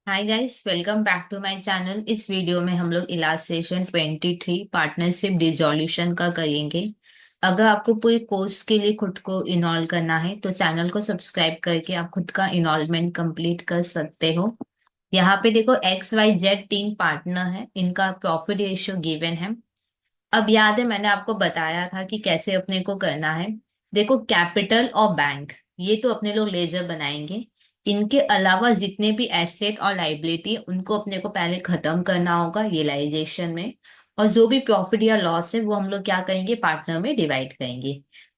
Hi guys, welcome back to my channel. इस video में हम लोग इलास्ट्रेशन 23 पार्टनरशिप डिसॉल्यूशन का करेंगे। अगर आपको पूरे कोर्स के लिए खुद को इनॉल्व करना है तो चैनल को सब्सक्राइब करके आप खुद का इनॉल्वमेंट कंप्लीट कर सकते हो। यहाँ पे देखो XYZ तीन पार्टनर है, इनका प्रॉफिट रेशियो गिवन है। अब याद है मैंने आपको बताया था कि कैसे अपने को करना है। देखो, कैपिटल और बैंक ये तो अपने लोग लेजर बनाएंगे। इनके अलावा जितने भी एसेट और लाइबिलिटी उनको अपने को पहले खत्म करना होगा रियलाइजेशन में। और जो भी प्रॉफिट या लॉस है वो हम लोग क्या करेंगे, पार्टनर में डिवाइड करेंगे।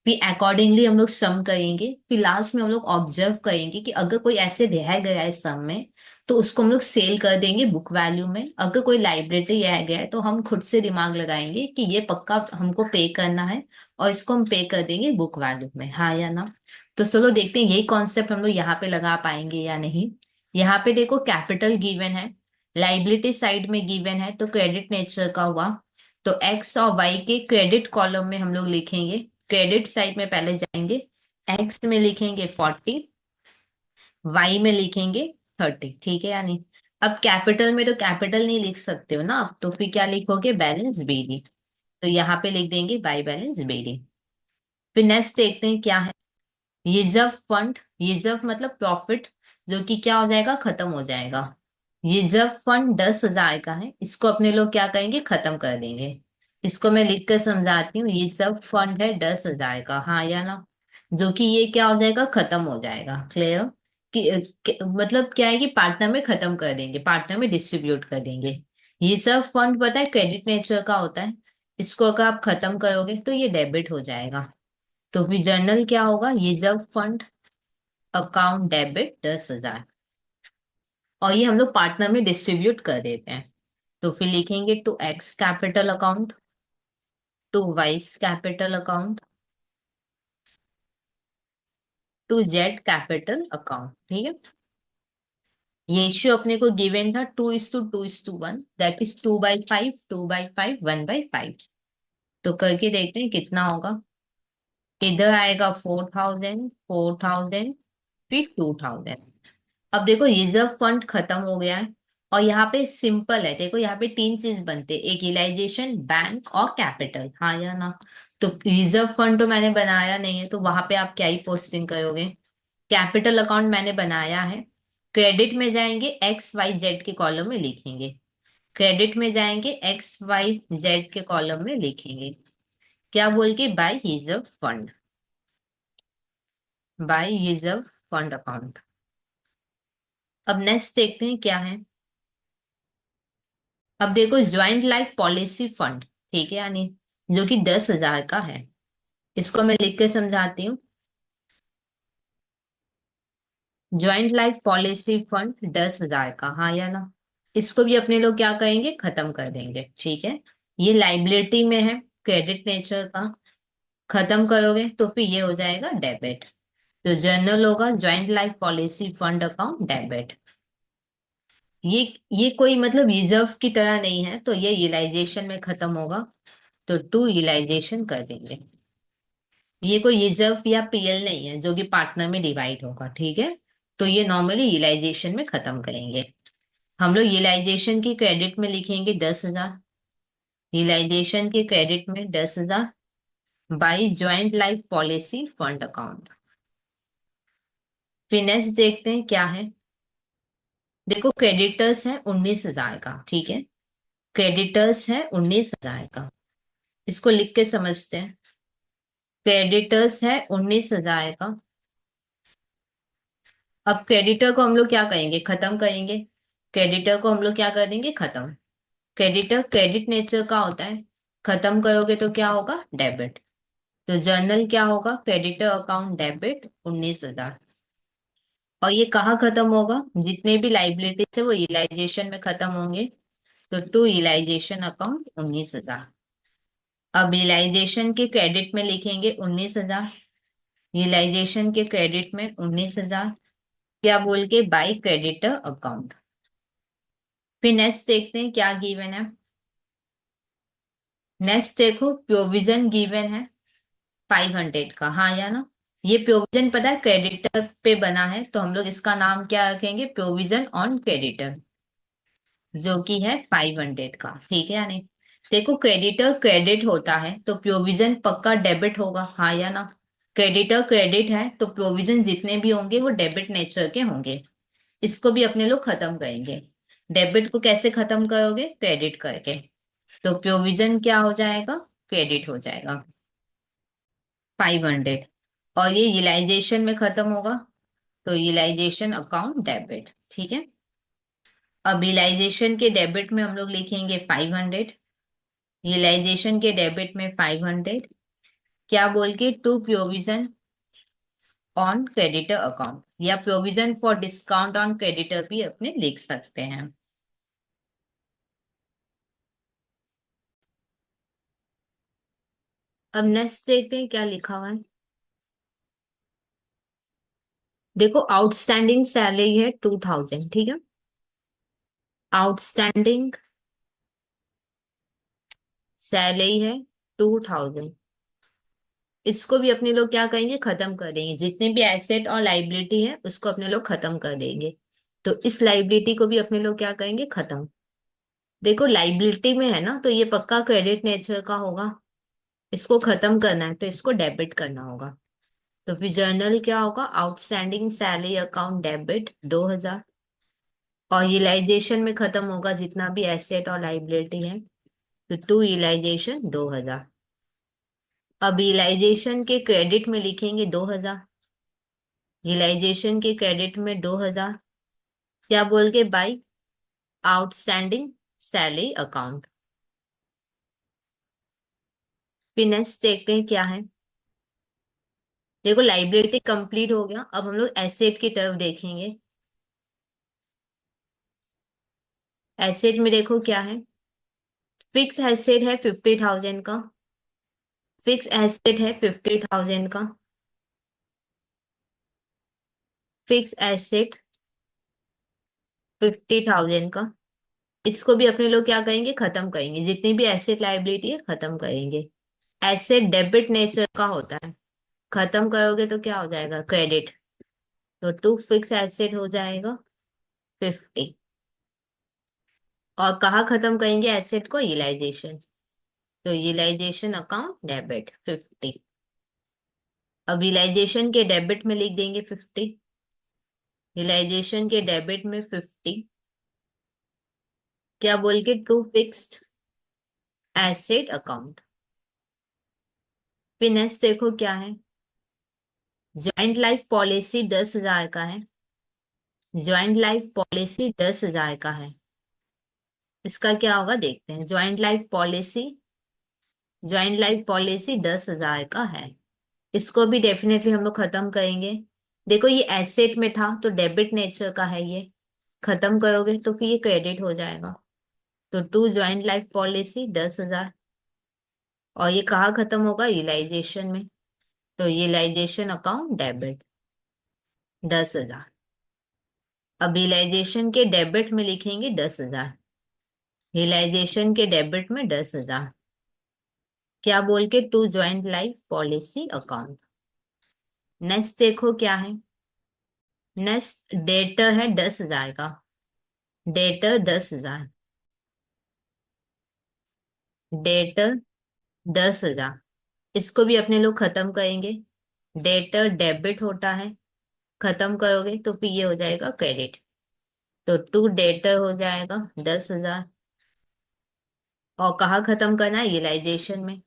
फिर अकॉर्डिंगली हम लोग सम करेंगे। फिर लास्ट में हम लोग ऑब्जर्व करेंगे कि अगर कोई ऐसे रह गया है सम में तो उसको हम लोग सेल कर देंगे बुक वैल्यू में। अगर कोई लाइबिलिटी रह गया है तो हम खुद से दिमाग लगाएंगे कि ये पक्का हमको पे करना है और इसको हम पे कर देंगे बुक वैल्यू में, हाँ या ना। तो चलो देखते हैं यही कॉन्सेप्ट हम लोग यहाँ पे लगा पाएंगे या नहीं। यहाँ पे देखो, कैपिटल गिवन है, लाइबिलिटी साइड में गिवन है तो क्रेडिट नेचर का हुआ। तो एक्स और वाई के क्रेडिट कॉलम में हम लोग लिखेंगे। क्रेडिट साइड में पहले जाएंगे, एक्स में लिखेंगे 40, वाई में लिखेंगे 30। ठीक है यानी अब कैपिटल में तो कैपिटल नहीं लिख सकते हो ना आप, तो फिर क्या लिखोगे, बैलेंस बीडी। तो यहाँ पे लिख देंगे बाई बैलेंस बीडी। फिर नेक्स्ट देखते हैं क्या है, रिजर्व फंड। रिजर्व मतलब प्रॉफिट जो कि क्या हो जाएगा, खत्म हो जाएगा। रिजर्व फंड 10,000 का है, इसको अपने लोग क्या करेंगे, खत्म कर देंगे। इसको मैं लिख कर समझाती हूँ। रिजर्व फंड है 10,000 का, हाँ या ना, जो कि ये क्या हो जाएगा, खत्म हो जाएगा। क्लियर मतलब क्या है कि पार्टनर में खत्म कर देंगे, पार्टनर में डिस्ट्रीब्यूट कर देंगे। रिजर्व फंड पता है क्रेडिट नेचर का होता है, इसको अगर आप खत्म करोगे तो ये डेबिट हो जाएगा। तो फिर जर्नल क्या होगा, रिजर्व फंड अकाउंट डेबिट 10,000। और ये हम लोग पार्टनर में डिस्ट्रीब्यूट कर देते हैं। तो फिर लिखेंगे to X capital account, to vice capital account, to Z capital account. ठीक है, ये रेशियो अपने को गिवन था 2:2:1, दैट इज 2/5, 2/5, 1/5। तो करके देखते हैं कितना होगा। इधर आएगा 4,000, 4,000, फिर 2,000। अब देखो रिजर्व फंड खत्म हो गया है। और यहाँ पे सिंपल है, देखो यहाँ पे तीन चीज बनते हैं, एक रियलाइजेशन, बैंक और कैपिटल, हाँ या ना। तो रिजर्व फंड तो मैंने बनाया नहीं है तो वहां पे आप क्या ही पोस्टिंग करोगे। कैपिटल अकाउंट मैंने बनाया है। क्रेडिट में जाएंगे, एक्स वाई जेड के कॉलम में लिखेंगे। क्रेडिट में जाएंगे, एक्स वाई जेड के कॉलम में लिखेंगे। क्या बोल के, by reserve fund, by reserve fund account. अब नेक्स्ट देखते हैं क्या है। अब देखो, ज्वाइंट लाइफ पॉलिसी फंड, ठीक है यानी, जो कि 10,000 का है। इसको मैं लिख के समझाती हूँ। ज्वाइंट लाइफ पॉलिसी फंड 10,000 का, हाँ या ना। इसको भी अपने लोग क्या करेंगे, खत्म कर देंगे। ठीक है, ये लाइबिलिटी में है, क्रेडिट नेचर का। खत्म करोगे तो फिर ये हो जाएगा डेबिट। तो जर्नल होगा joint life policy fund account debit. ये ये कोई मतलब रिजर्व की तरह नहीं है, तो ये रियलाइजेशन में खत्म होगा। तो टू रियलाइजेशन कर देंगे। ये कोई रिजर्व या पीएल नहीं है जो कि पार्टनर में डिवाइड होगा, ठीक है। तो ये नॉर्मली रियलाइजेशन में खत्म करेंगे। हम लोग रियलाइजेशन की क्रेडिट में लिखेंगे 10,000, रियलाइजेशन के क्रेडिट में 10,000 by joint life policy fund account. फिनेस देखते हैं क्या है। देखो, क्रेडिटर्स है 19,000 का, ठीक है। क्रेडिटर्स है 19,000 का, इसको लिख के समझते हैं। क्रेडिटर्स है 19,000 का। अब क्रेडिटर को हम लोग क्या करेंगे, खत्म करेंगे। क्रेडिटर को हम लोग क्या कर देंगे, खत्म। क्रेडिटर क्रेडिट नेचर का होता है, खत्म करोगे तो क्या होगा, डेबिट। तो जर्नल क्या होगा, क्रेडिटर अकाउंट डेबिट 19,000। और ये कहाँ खत्म होगा, जितने भी लाइबिलिटीज है वो रियलाइजेशन में खत्म होंगे। तो टू रियलाइजेशन अकाउंट 19,000। अब रियलाइजेशन के क्रेडिट में लिखेंगे 19,000, रियलाइजेशन के क्रेडिट में 19,000। क्या बोल के, बाई क्रेडिटर अकाउंट। फिर नेक्स्ट देखते हैं क्या गिवन है। नेक्स्ट देखो, प्रोविजन गिवन है 500 का, हाँ या ना। ये प्रोविजन पता है क्रेडिटर पे बना है, तो हम लोग इसका नाम क्या रखेंगे, प्रोविजन ऑन क्रेडिटर, जो कि है 500 का। ठीक है या नहीं? देखो क्रेडिटर क्रेडिट होता है तो प्रोविजन पक्का डेबिट होगा, हाँ या ना? क्रेडिटर क्रेडिट है तो प्रोविजन जितने भी होंगे वो डेबिट नेचर के होंगे। इसको भी अपने लोग खत्म करेंगे। डेबिट को कैसे खत्म करोगे, क्रेडिट करके। तो प्रोविजन क्या हो जाएगा, क्रेडिट हो जाएगा 500। और ये यूटिलाइजेशन में खत्म होगा, तो यूटिलाइजेशन अकाउंट डेबिट। ठीक है। अब यूटिलाइजेशन के डेबिट में हम लोग लिखेंगे 500, यूटिलाइजेशन के डेबिट में 500, क्या बोल के, to provision on creditor account, या provision for discount on creditor भी अपने लिख सकते हैं। अब नेक्स्ट देखते हैं क्या लिखा हुआ है। देखो आउटस्टैंडिंग सैलरी है 2000, ठीक है। आउटस्टैंडिंग सैलरी है 2000। इसको भी अपने लोग क्या करेंगे, खत्म कर देंगे। जितने भी एसेट और लाइबिलिटी है उसको अपने लोग खत्म कर देंगे। तो इस लाइबिलिटी को भी अपने लोग क्या करेंगे, खत्म। देखो लाइबिलिटी में है ना, तो ये पक्का क्रेडिट नेचर का होगा। इसको खत्म करना है तो इसको डेबिट करना होगा। तो फिर जर्नल क्या होगा, आउटस्टैंडिंग सैलरी अकाउंट डेबिट 2000। और यूटिलाइजेशन में खत्म होगा जितना भी एसेट और लाइबिलिटी है, तो टू यूटिलाइजेशन 2000। अब यूटिलाइजेशन के क्रेडिट में लिखेंगे 2000, यूटिलाइजेशन के क्रेडिट में 2000, क्या बोल के, बाई आउटस्टैंडिंग सैलरी अकाउंट। फिर नेक्स्ट देखते हैं क्या है। देखो लाइबिलिटी कंप्लीट हो गया, अब हम लोग एसेट की तरफ देखेंगे। एसेट में देखो क्या है, फिक्स एसेट है 50,000 का। फिक्स एसेट है 50,000 का। फिक्स एसेट 50,000 का। इसको भी अपने लोग क्या करेंगे, खत्म करेंगे। जितनी भी एसेट लाइबिलिटी है खत्म करेंगे। एसेट डेबिट नेचर का होता है, खत्म करोगे तो क्या हो जाएगा, क्रेडिट। तो टू फिक्स एसेट हो जाएगा 50। और कहाँ खत्म करेंगे एसेट को, यूटिलाइजेशन। तो यूटिलाइजेशन अकाउंट डेबिट 50। अब यूटिलाइजेशन के डेबिट में लिख देंगे 50। यूटिलाइजेशन के डेबिट में 50, क्या बोल के, टू फिक्स्ड एसेट अकाउंट। फिर नेक्स्ट देखो क्या है, ज्वाइंट लाइफ पॉलिसी 10,000 का है। ज्वाइंट लाइफ पॉलिसी 10,000 का है। इसका क्या होगा देखते हैं। ज्वाइंट लाइफ पॉलिसी 10,000 का है। इसको भी डेफिनेटली हम लोग खत्म करेंगे। देखो ये एसेट में था तो डेबिट नेचर का है ये, खत्म करोगे तो फिर ये क्रेडिट हो जाएगा। तो टू ज्वाइंट लाइफ पॉलिसी 10,000। और ये कहाँ खत्म होगा, यूटिलाइजेशन में। तो यूटिलाइजेशन अकाउंट डेबिट 10,000। अब यूटिलाइजेशन के डेबिट में लिखेंगे 10,000। यूटिलाइजेशन के डेबिट में 10,000, क्या बोल के, to joint life policy account. Next देखो क्या है। नेक्स्ट डेटर है 10,000 का। डेटर 10,000। डेटर 10,000। इसको भी अपने लोग खत्म करेंगे। डेटर डेबिट होता है, खत्म करोगे तो फिर ये हो जाएगा क्रेडिट। तो टू डेटर हो जाएगा 10,000। और कहाँ खत्म करना है, यूटिलाइजेशन में।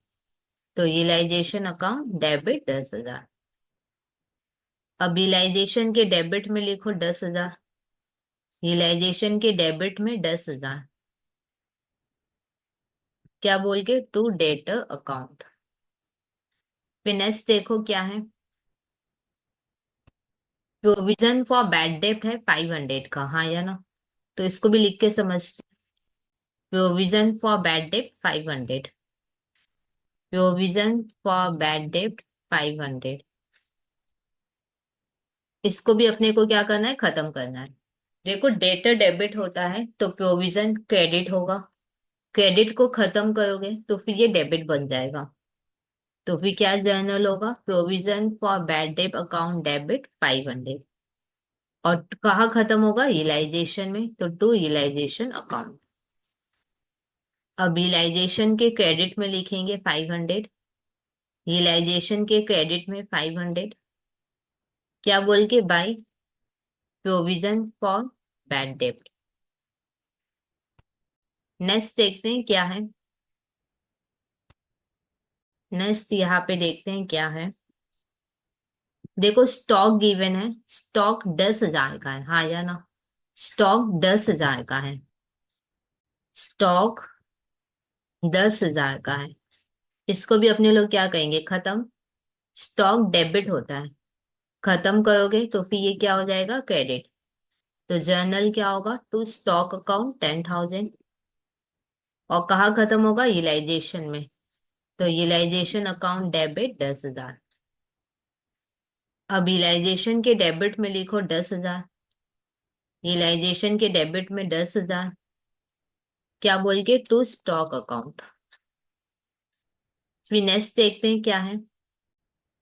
तो यूटिलाइजेशन अकाउंट डेबिट 10,000। अब यूटिलाइजेशन के डेबिट में लिखो 10,000। यूटिलाइजेशन के डेबिट में 10,000, क्या बोल के, टू डेटर अकाउंट। फिर नेक्स्ट देखो क्या है, प्रोविजन फॉर बैड डेब्ट है 500 का, हाँ या ना? तो इसको भी लिख के समझते। प्रोविजन फॉर बैड डेब्ट 500। प्रोविजन फॉर बैड डेब्ट 500। इसको भी अपने को क्या करना है, खत्म करना है। देखो डेटर डेबिट होता है तो प्रोविजन क्रेडिट होगा। क्रेडिट को खत्म करोगे तो फिर ये डेबिट बन जाएगा। तो फिर क्या जर्नल होगा, provision for bad debt account debit 500। और कहाँ खत्म होगा, रियलाइजेशन में, तो टू रियलाइजेशन अकाउंट। अब रियलाइजेशन के क्रेडिट में लिखेंगे 500, रियलाइजेशन के क्रेडिट में 500, क्या बोल के, by provision for bad debt. Next देखते हैं क्या है। नेक्स्ट यहाँ पे देखते हैं क्या है। देखो स्टॉक गिवन है, स्टॉक 10,000 का है, हाँ या ना। स्टॉक 10,000 का है, स्टॉक 10,000 का है। इसको भी अपने लोग क्या कहेंगे, खत्म। स्टॉक डेबिट होता है, खत्म करोगे तो फिर ये क्या हो जाएगा, क्रेडिट। तो जर्नल क्या होगा, टू स्टॉक अकाउंट 10,000। और कहाँ खत्म होगा, रियलाइजेशन में, तो रियलाइजेशन अकाउंट डेबिट 10,000। अब रियलाइजेशन के डेबिट में लिखो 10,000, रियलाइजेशन के डेबिट में 10,000, क्या बोल के, टू स्टॉक अकाउंट। फिर नेक्स्ट देखते हैं क्या है।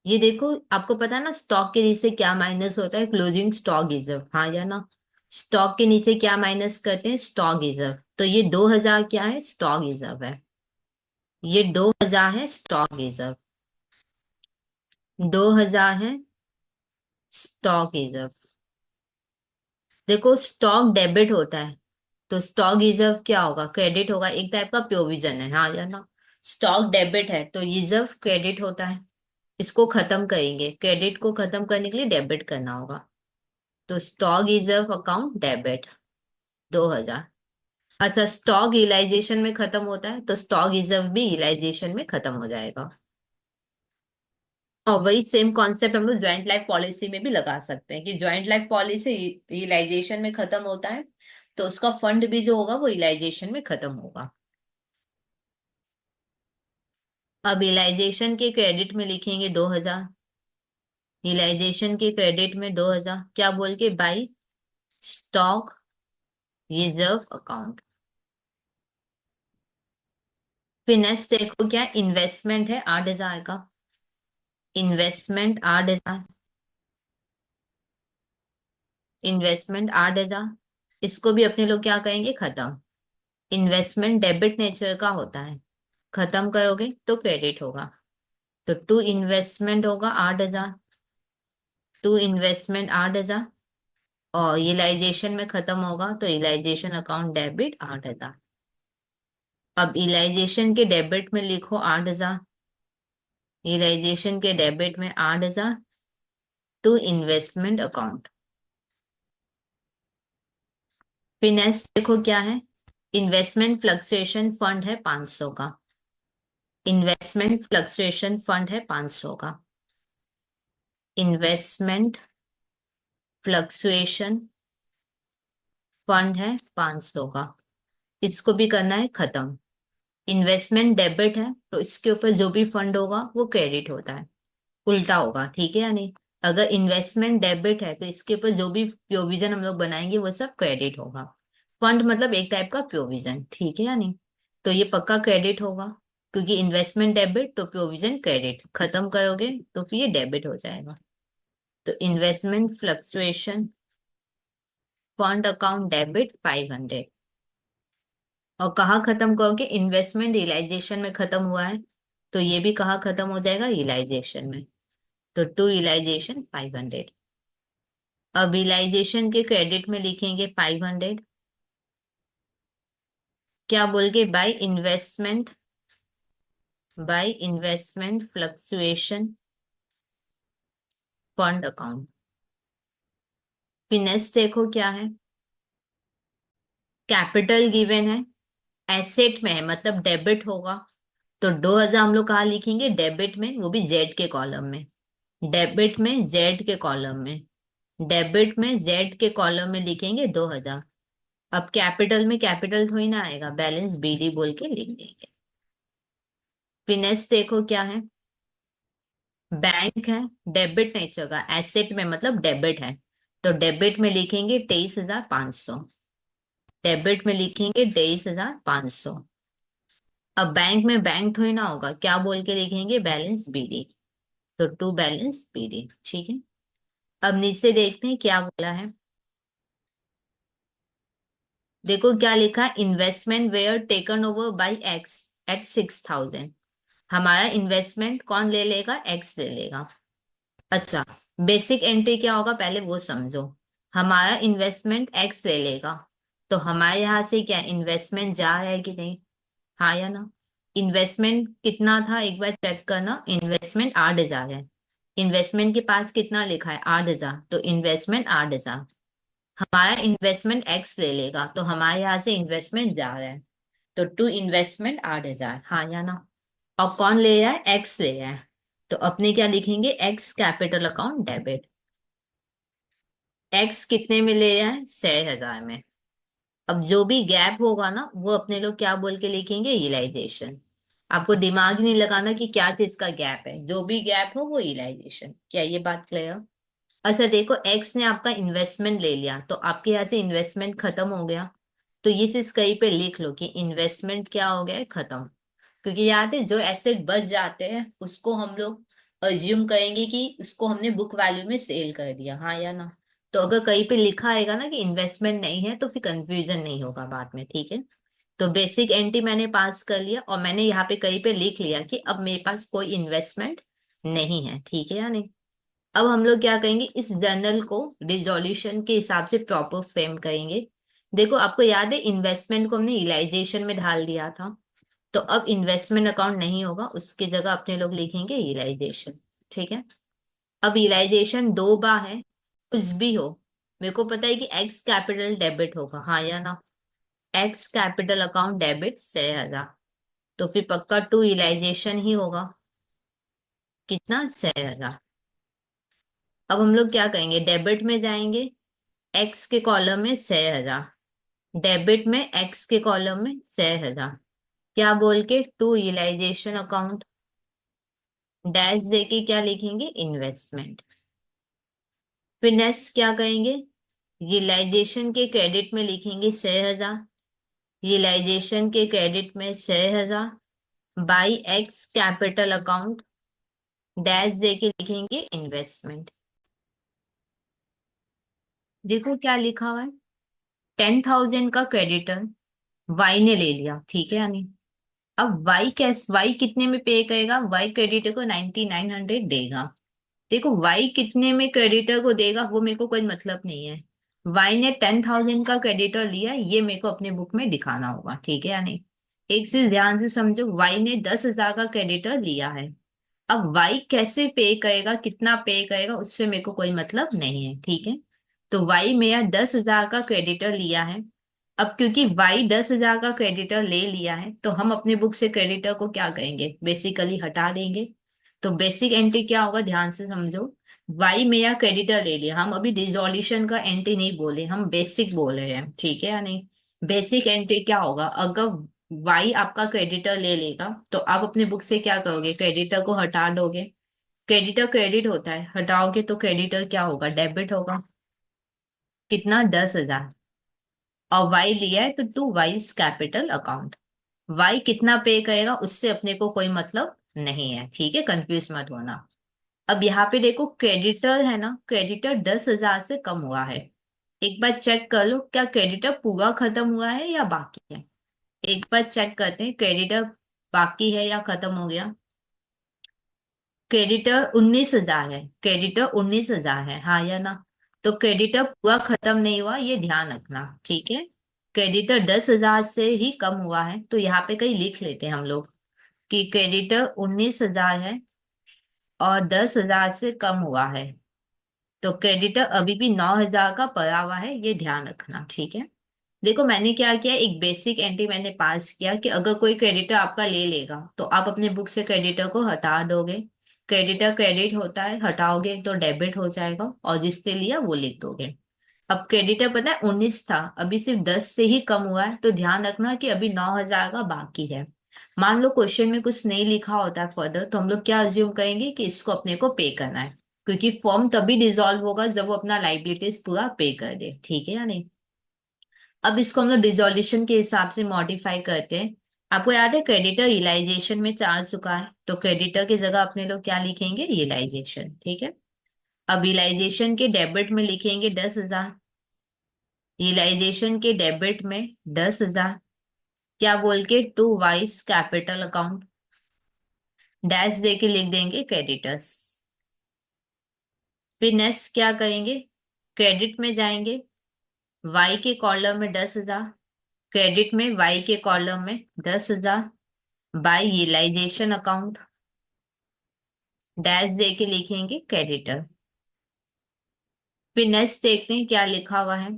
ये देखो, आपको पता है ना स्टॉक के नीचे क्या माइनस होता है, क्लोजिंग स्टॉक रिजर्व, हाँ या ना। स्टॉक के नीचे क्या माइनस करते हैं, स्टॉक रिजर्व। तो ये 2,000 क्या है, स्टॉक रिजर्व है। ये 2,000 है स्टॉक रिजर्व, 2,000 है स्टॉक रिजर्व। देखो स्टॉक डेबिट होता है, तो स्टॉक रिजर्व क्या होगा, क्रेडिट होगा, एक टाइप का प्रोविजन है, हाँ या ना। स्टॉक डेबिट है तो रिजर्व क्रेडिट होता है। इसको खत्म करेंगे, क्रेडिट को खत्म करने के लिए डेबिट करना होगा। तो स्टॉक रिजर्व अकाउंट डेबिट 2,000। अच्छा, स्टॉक रियलाइजेशन में खत्म होता है तो स्टॉक रिजर्व भी रियलाइजेशन में खत्म हो जाएगा। और वही सेम कॉन्सेप्ट हम लोग ज्वाइंट लाइफ पॉलिसी में भी लगा सकते हैं कि ज्वाइंट लाइफ पॉलिसी रियलाइजेशन में खत्म होता है, तो उसका फंड भी जो होगा वो रियलाइजेशन में खत्म होगा। अब रियलाइजेशन के क्रेडिट में लिखेंगे 2,000, रियलाइजेशन के क्रेडिट में 2,000, क्या बोल के, बाई स्टॉक रिजर्व अकाउंट। फिर नेक्स्ट देखो क्या, इन्वेस्टमेंट है 8,000 का, इन्वेस्टमेंट 8,000, इन्वेस्टमेंट 8,000। इसको भी अपने लोग क्या कहेंगे, खत्म। इन्वेस्टमेंट डेबिट नेचर का होता है, खत्म करोगे तो क्रेडिट होगा। तो टू इन्वेस्टमेंट होगा 8,000, टू इन्वेस्टमेंट 8,000। और रियलाइजेशन में खत्म होगा तो रियलाइजेशन अकाउंट डेबिट 8,000। अब रियलाइजेशन के डेबिट में लिखो 8,000, रियलाइजेशन के डेबिट में 8,000, टू इन्वेस्टमेंट अकाउंट। फिर नेक्स्ट देखो क्या है, इन्वेस्टमेंट फ्लक्चुएशन फंड है 500 का, इन्वेस्टमेंट फ्लक्चुएशन फंड है 500 का, इन्वेस्टमेंट फ्लक्चुएशन फंड है 500 का। इसको भी करना है खत्म। इन्वेस्टमेंट डेबिट है तो इसके ऊपर जो भी फंड होगा वो क्रेडिट होता है, उल्टा होगा, ठीक है या नहीं। अगर इन्वेस्टमेंट डेबिट है तो इसके ऊपर जो भी प्रोविजन हम लोग बनाएंगे वो सब क्रेडिट होगा। फंड मतलब एक टाइप का प्रोविजन, ठीक है या नहीं। तो ये पक्का क्रेडिट होगा, क्योंकि इन्वेस्टमेंट डेबिट तो प्रोविजन क्रेडिट, खत्म करोगे तो फिर ये डेबिट हो जाएगा। तो investment fluctuation fund account debit 500। और कहाँ खत्म करोगे, इन्वेस्टमेंट रियलाइजेशन में खत्म हुआ है, तो ये भी कहाँ खत्म हो जाएगा, रियलाइजेशन में। तो टू रियलाइजेशन 500। अब रियलाइजेशन के क्रेडिट में लिखेंगे 500, क्या बोल के, by investment fluctuation fund account. फिर नेक्स्ट देखो क्या है, कैपिटल गिवन है, एसेट में है मतलब डेबिट होगा। तो 2,000 हम लोग कहाँ लिखेंगे, डेबिट में, वो भी जेड के कॉलम में, डेबिट में जेड के कॉलम में, डेबिट में जेड के कॉलम में लिखेंगे 2,000। अब कैपिटल में कैपिटल थोड़ी ना आएगा, बैलेंस बीडी बोल के लिख देंगे। फिर नेक्स्ट देखो क्या है, बैंक है, डेबिट नहीं चलेगा, एसेट में मतलब डेबिट है, तो डेबिट में लिखेंगे 23,500, डेबिट में लिखेंगे 23,500। अब बैंक में बैंक थोड़ी ना होगा, क्या बोल के लिखेंगे, बैलेंस बीडी। तो टू बैलेंस बीडी, ठीक है। अब नीचे देखते हैं क्या बोला है। देखो क्या लिखा है, investment were taken over by X at 6,000। हमारा इन्वेस्टमेंट कौन ले लेगा, एक्स ले लेगा। अच्छा, बेसिक एंट्री क्या होगा पहले वो समझो। हमारा इन्वेस्टमेंट एक्स ले लेगा, तो हमारे यहाँ से क्या इन्वेस्टमेंट जा रहा है कि नहीं, हाँ या ना। इन्वेस्टमेंट कितना था एक बार चेक करना, इन्वेस्टमेंट 8,000 है। इन्वेस्टमेंट के पास कितना लिखा है, 8,000, तो इन्वेस्टमेंट 8,000। हमारा इन्वेस्टमेंट एक्स ले लेगा, तो हमारे यहाँ से इन्वेस्टमेंट जा रहा है, तो टू इन्वेस्टमेंट 8,000, हाँ या ना। और कौन ले रहा है, एक्स ले रहा है, तो अपने क्या लिखेंगे, x capital account debit. X कितने में ले रहा है, 6,000 में। अब जो भी गैप होगा ना वो अपने लोग क्या बोल के लिखेंगे, रियलाइजेशन। आपको दिमाग नहीं लगाना कि क्या चीज का गैप है, जो भी गैप हो वो रियलाइजेशन। क्या ये बात क्लियर। अच्छा देखो, एक्स ने आपका इन्वेस्टमेंट ले लिया, तो आपके यहाँ से इन्वेस्टमेंट खत्म हो गया। तो ये चीज कहीं पे लिख लो कि इन्वेस्टमेंट क्या हो गया है, खत्म। क्योंकि याद है जो एसेट बच जाते हैं उसको हम लोग अज्यूम करेंगे कि उसको हमने बुक वैल्यू में सेल कर दिया, हाँ या ना। तो अगर कहीं पे लिखा आएगा ना कि इन्वेस्टमेंट नहीं है तो फिर कंफ्यूजन नहीं होगा बाद में, ठीक है। तो बेसिक एंट्री मैंने पास कर लिया, और मैंने यहाँ पे कहीं पे लिख लिया कि अब मेरे पास कोई इन्वेस्टमेंट नहीं है, ठीक है या नहीं। अब हम लोग क्या करेंगे, इस जर्नल को डिसॉल्यूशन के हिसाब से प्रॉपर फ्रेम करेंगे। देखो आपको याद है इन्वेस्टमेंट को हमने रियलाइजेशन में ढाल दिया था, तो अब इन्वेस्टमेंट अकाउंट नहीं होगा, उसकी जगह अपने लोग लिखेंगे रियलाइजेशन, ठीक है। अब रियलाइजेशन दो बार है, कुछ भी हो। मेरे को पता है कि एक्स कैपिटल डेबिट होगा, हाँ या ना। एक्स कैपिटल अकाउंट डेबिट 6,000, तो फिर पक्का टू रियलाइजेशन ही होगा। कितना, 6,000। अब हम लोग क्या करेंगे, डेबिट में जाएंगे, एक्स के कॉलम में 6,000, डेबिट में एक्स के कॉलम में 6,000, क्या बोल के टू रियलाइजेशन अकाउंट, डैश दे के क्या लिखेंगे, इन्वेस्टमेंट। फिर नेक्स्ट क्या करेंगे, रियलाइजेशन के क्रेडिट में लिखेंगे 6,000, रियलाइजेशन के क्रेडिट में 6,000 by X capital account, dash दे के लिखेंगे इन्वेस्टमेंट। देखो क्या लिखा हुआ है, 10,000 का क्रेडिटर वाई ने ले लिया, ठीक है यानी। अब वाई कितने में पे करेगा, वाई क्रेडिटर को 9,900 देगा। देखो वाई कितने में क्रेडिटर को देगा वो मेरे को कोई मतलब नहीं है। वाई ने 10,000 का क्रेडिटर लिया, ये मेरे को अपने बुक में दिखाना होगा, ठीक है या नहीं। एक चीज ध्यान से समझो, वाई ने 10,000 का क्रेडिटर लिया है। अब वाई कैसे पे करेगा, कितना पे करेगा, उससे मेरे को कोई मतलब नहीं है, ठीक है। तो वाई मेरा 10,000 का क्रेडिटर लिया है। अब क्योंकि वाई 10,000 का क्रेडिटर ले लिया है, तो हम अपने बुक से क्रेडिटर को क्या करेंगे, बेसिकली हटा देंगे। तो बेसिक एंट्री क्या होगा, ध्यान से समझो। वाई मेरा क्रेडिटर ले लिया, हम अभी डिसॉल्यूशन का एंट्री नहीं बोले, हम बेसिक बोल रहे हैं, ठीक है या नहीं। बेसिक एंट्री क्या होगा, अगर वाई आपका क्रेडिटर ले लेगा तो आप अपने बुक से क्या करोगे, क्रेडिटर को हटा दोगे। क्रेडिटर क्रेडिट होता है, हटाओगे तो क्रेडिटर क्या होगा, डेबिट होगा। कितना, 10,000। और वाई लिया है तो to Y's capital account. Y कितना पे करेगा उससे अपने को कोई मतलब नहीं है, ठीक है, कंफ्यूज मत होना। अब यहाँ पे देखो क्रेडिटर है ना, क्रेडिटर 10,000 से कम हुआ है। एक बार चेक कर लो क्या क्रेडिटर पूरा खत्म हुआ है या बाकी है। एक बार चेक करते हैं क्रेडिटर बाकी है या खत्म हो गया। क्रेडिटर 19,000 है, क्रेडिटर 19,000 है, हाँ या ना। तो क्रेडिटर पूरा खत्म नहीं हुआ, ये ध्यान रखना, ठीक है। क्रेडिटर 10,000 से ही कम हुआ है, तो यहाँ पे कहीं लिख लेते हैं हम लोग कि क्रेडिटर 19,000 है और 10,000 से कम हुआ है। तो क्रेडिटर अभी भी 9,000 का पड़ा हुआ है, ये ध्यान रखना, ठीक है। देखो मैंने क्या किया, एक बेसिक एंट्री मैंने पास किया कि अगर कोई क्रेडिटर आपका ले लेगा तो आप अपने बुक से क्रेडिटर को हटा दोगे। क्रेडिटर क्रेडिट होता है, हटाओगे तो डेबिट हो जाएगा, और जिससे लिया वो लिख दोगे। अब क्रेडिटर पता है 19 था, अभी सिर्फ 10 से ही कम हुआ है, तो ध्यान रखना कि अभी 9,000 का बाकी है। मान लो क्वेश्चन में कुछ नहीं लिखा होता है फर्दर, तो हम लोग क्या अज्यूम करेंगे कि इसको अपने को पे करना है। क्योंकि फॉर्म तभी डिसॉल्व होगा जब वो अपना लाइबिलिटीज पूरा पे कर दे, ठीक है या नहीं। अब इसको हम लोग डिसॉल्यूशन के हिसाब से मॉडिफाई करते हैं। आपको याद है क्रेडिटर रियलाइजेशन में आ चुका है, तो क्रेडिटर की जगह अपने लोग क्या लिखेंगे, रियलाइजेशन। ठीक है। अब रियलाइजेशन के डेबिट में लिखेंगे 10,000। रियलाइजेशन के डेबिट में 10,000, क्या बोल के, to vice capital account, dash दे के लिख देंगे क्रेडिटर्स। फिर नेक्स्ट क्या करेंगे, क्रेडिट में जाएंगे, वाई के कॉलम में 10,000, क्रेडिट में वाई के कॉलम में 10,000, बाय रियलाइजेशन अकाउंट, डैश दे के लिखेंगे क्रेडिटर। फिर नेक्स्ट देखते हैं क्या लिखा हुआ है।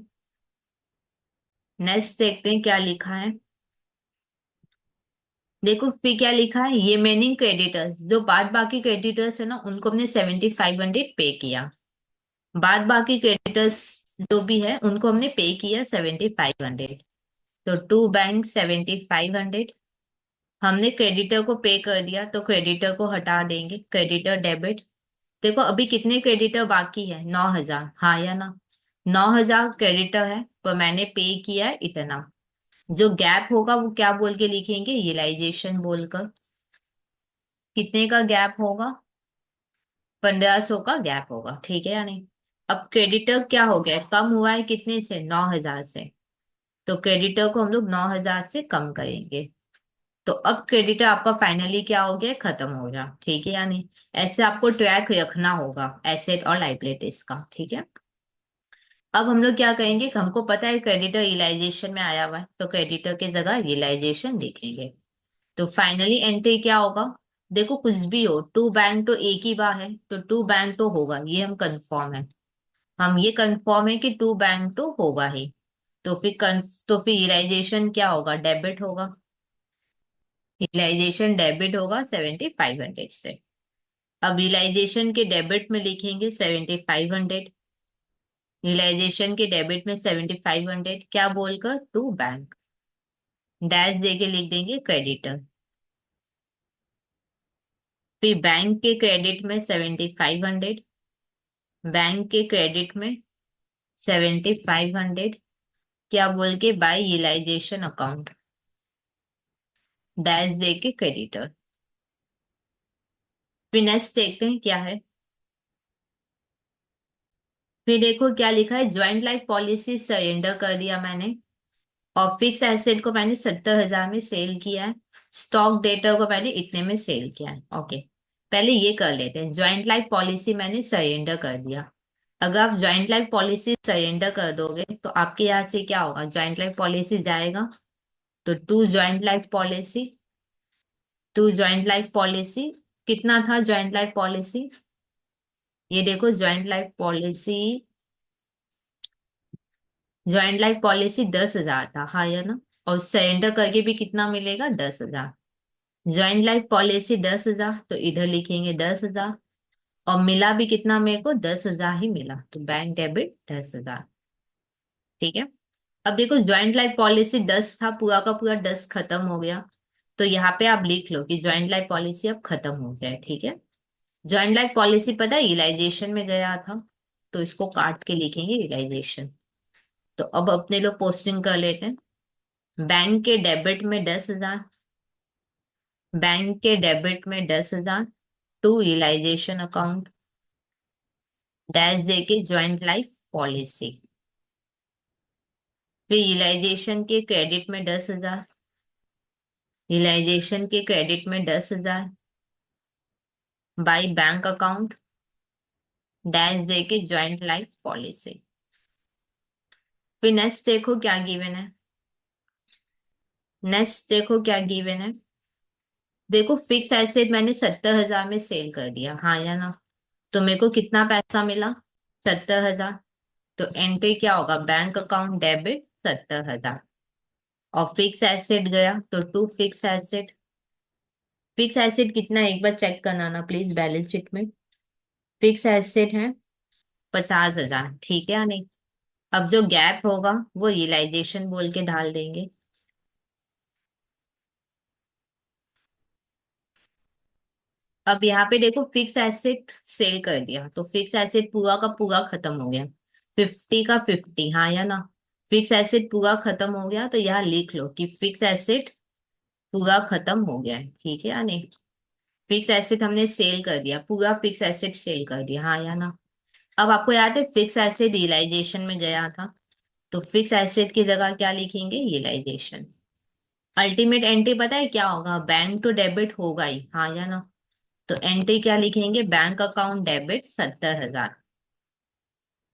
नेक्स्ट देखते हैं क्या लिखा है। देखो फिर क्या लिखा है, रिमेनिंग क्रेडिटर्स, जो बाद बाकी क्रेडिटर्स है ना, उनको हमने 7,500 पे किया। बाद बाकी क्रेडिटर्स जो भी है उनको हमने पे किया 7,500। तो टू बैंक 7,500, हमने क्रेडिटर को पे कर दिया तो क्रेडिटर को हटा देंगे, क्रेडिटर डेबिट। देखो अभी कितने क्रेडिटर बाकी है, 9,000, हाँ या ना। 9,000 क्रेडिटर है पर मैंने पे किया है इतना। जो गैप होगा वो क्या बोल के लिखेंगे, रियलाइजेशन बोलकर। कितने का गैप होगा, 1,500 का गैप होगा, ठीक है या नहीं। अब क्रेडिटर क्या हो गया, कम हुआ है कितने से, 9,000 से। तो क्रेडिटर को हम लोग 9,000 से कम करेंगे। तो अब क्रेडिटर आपका फाइनली क्या हो गया, खत्म हो गया, ठीक है या नहीं। ऐसे आपको ट्रैक रखना होगा एसेट और लाइबिलिटीज का, ठीक है। अब हम लोग क्या करेंगे, हमको पता है क्रेडिटर रियलाइजेशन में आया हुआ है, तो क्रेडिटर की जगह रियलाइजेशन लिखेंगे। तो फाइनली एंट्री क्या होगा, देखो कुछ भी हो, टू बैंक तो एक ही बार है, तो टू बैंक तो होगा, ये हम कंफर्म है। हम ये कंफर्म है कि टू बैंक तो होगा ही। तो फिर रियलाइजेशन क्या होगा, डेबिट होगा। रियलाइजेशन डेबिट होगा 7,500 से। अब रियलाइजेशन के डेबिट में लिखेंगे 7,500, रियलाइजेशन के डेबिट में 7,500 क्या बोलकर, टू बैंक, डैश देके लिख देंगे क्रेडिटर। फिर बैंक के क्रेडिट में 7,500, बैंक के क्रेडिट में 7,500 क्या बोल के, बाय रियलाइजेशन अकाउंट, डैश दे के क्रेडिटर। फिर नेक्स्ट देखते हैं क्या है। फिर देखो क्या लिखा है, ज्वाइंट लाइफ पॉलिसी सरेंडर कर दिया मैंने, और फिक्स एसेट को मैंने 70,000 में सेल किया है, स्टॉक डेटर को मैंने इतने में सेल किया है। ओके, पहले ये कर लेते हैं, ज्वाइंट लाइफ पॉलिसी मैंने सरेंडर कर दिया। अगर आप ज्वाइंट लाइफ पॉलिसी सरेंडर कर दोगे तो आपके यहाँ से क्या होगा, ज्वाइंट लाइफ पॉलिसी जाएगा, तो टू ज्वाइंट लाइफ पॉलिसी, कितना था ज्वाइंट लाइफ पॉलिसी, ये देखो ज्वाइंट लाइफ पॉलिसी 10,000 था, हाँ या ना। और सरेंडर करके भी कितना मिलेगा, 10,000। ज्वाइंट लाइफ पॉलिसी 10,000, तो इधर लिखेंगे 10,000। और मिला भी कितना मेरे को, 10,000 ही मिला, तो बैंक डेबिट 10,000। ठीक है। अब देखो ज्वाइंट लाइफ पॉलिसी 10 था, पूरा का पूरा 10 खत्म हो गया। तो यहाँ पे आप लिख लो कि ज्वाइंट लाइफ पॉलिसी अब खत्म हो गया है, ठीक है। ज्वाइंट लाइफ पॉलिसी पता है रियलाइजेशन में गया था, तो इसको काट के लिखेंगे रियलाइजेशन। तो अब अपने लोग पोस्टिंग कर लेते हैं, बैंक के डेबिट में 10,000, बैंक के डेबिट में 10,000 टू रियलाइजेशन अकाउंट, डैश दे के ज्वाइंट लाइफ पॉलिसी। फिर रियलाइजेशन के क्रेडिट में 10,000, रियलाइजेशन के क्रेडिट में 10,000 बाई बैंक अकाउंट, डैश दे के ज्वाइंट लाइफ पॉलिसी। फिर नेक्स्ट देखो क्या गिवन है, नेक्स्ट देखो क्या गिवन है। देखो फिक्स एसेट मैंने 70,000 में सेल कर दिया, हाँ या ना। तो मेरे को कितना पैसा मिला, 70,000। तो एंट्री क्या होगा, बैंक अकाउंट डेबिट 70,000। और फिक्स एसेट गया तो to fixed asset, fixed asset कितना है एक बार चेक करना ना प्लीज बैलेंस शीट में। फिक्स एसेट है 50,000, ठीक है या नहीं। अब जो गैप होगा वो रियलाइजेशन बोल के डाल देंगे। अब यहाँ पे देखो फिक्स एसेट सेल कर दिया, तो फिक्स एसेट पूरा का पूरा खत्म हो गया, 50 का 50, हाँ या ना। फिक्स एसेट पूरा खत्म हो गया, तो यहाँ लिख लो कि फिक्स एसेट पूरा खत्म हो गया है, ठीक है या नहीं। फिक्स एसेट हमने सेल कर दिया, पूरा फिक्स एसेट सेल कर दिया, हाँ या ना। अब आपको याद है फिक्स एसेट रियलाइजेशन में गया था, तो फिक्स एसेट की जगह क्या लिखेंगे, रियलाइजेशन। अल्टीमेट एंट्री पता है क्या होगा, बैंक टू डेबिट होगा ही, हाँ या ना। तो एंट्री क्या लिखेंगे, बैंक अकाउंट डेबिट 70,000।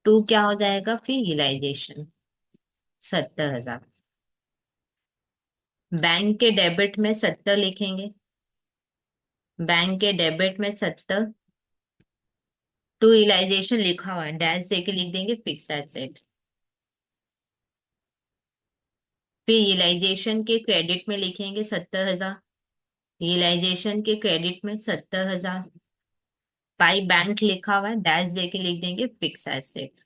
टू क्या हो जाएगा फिर, रियलाइजेशन 70,000। बैंक के डेबिट में 70 लिखेंगे, बैंक के डेबिट में 70। टू रियलाइजेशन लिखा हुआ है, डैश दे के लिख देंगे फिक्स एसेट। फिर रियलाइजेशन के क्रेडिट में लिखेंगे 70,000, रियलाइजेशन के क्रेडिट में 70,000। बाई बैंक लिखा हुआ है, डैश दे के लिख देंगे फिक्स एसेट।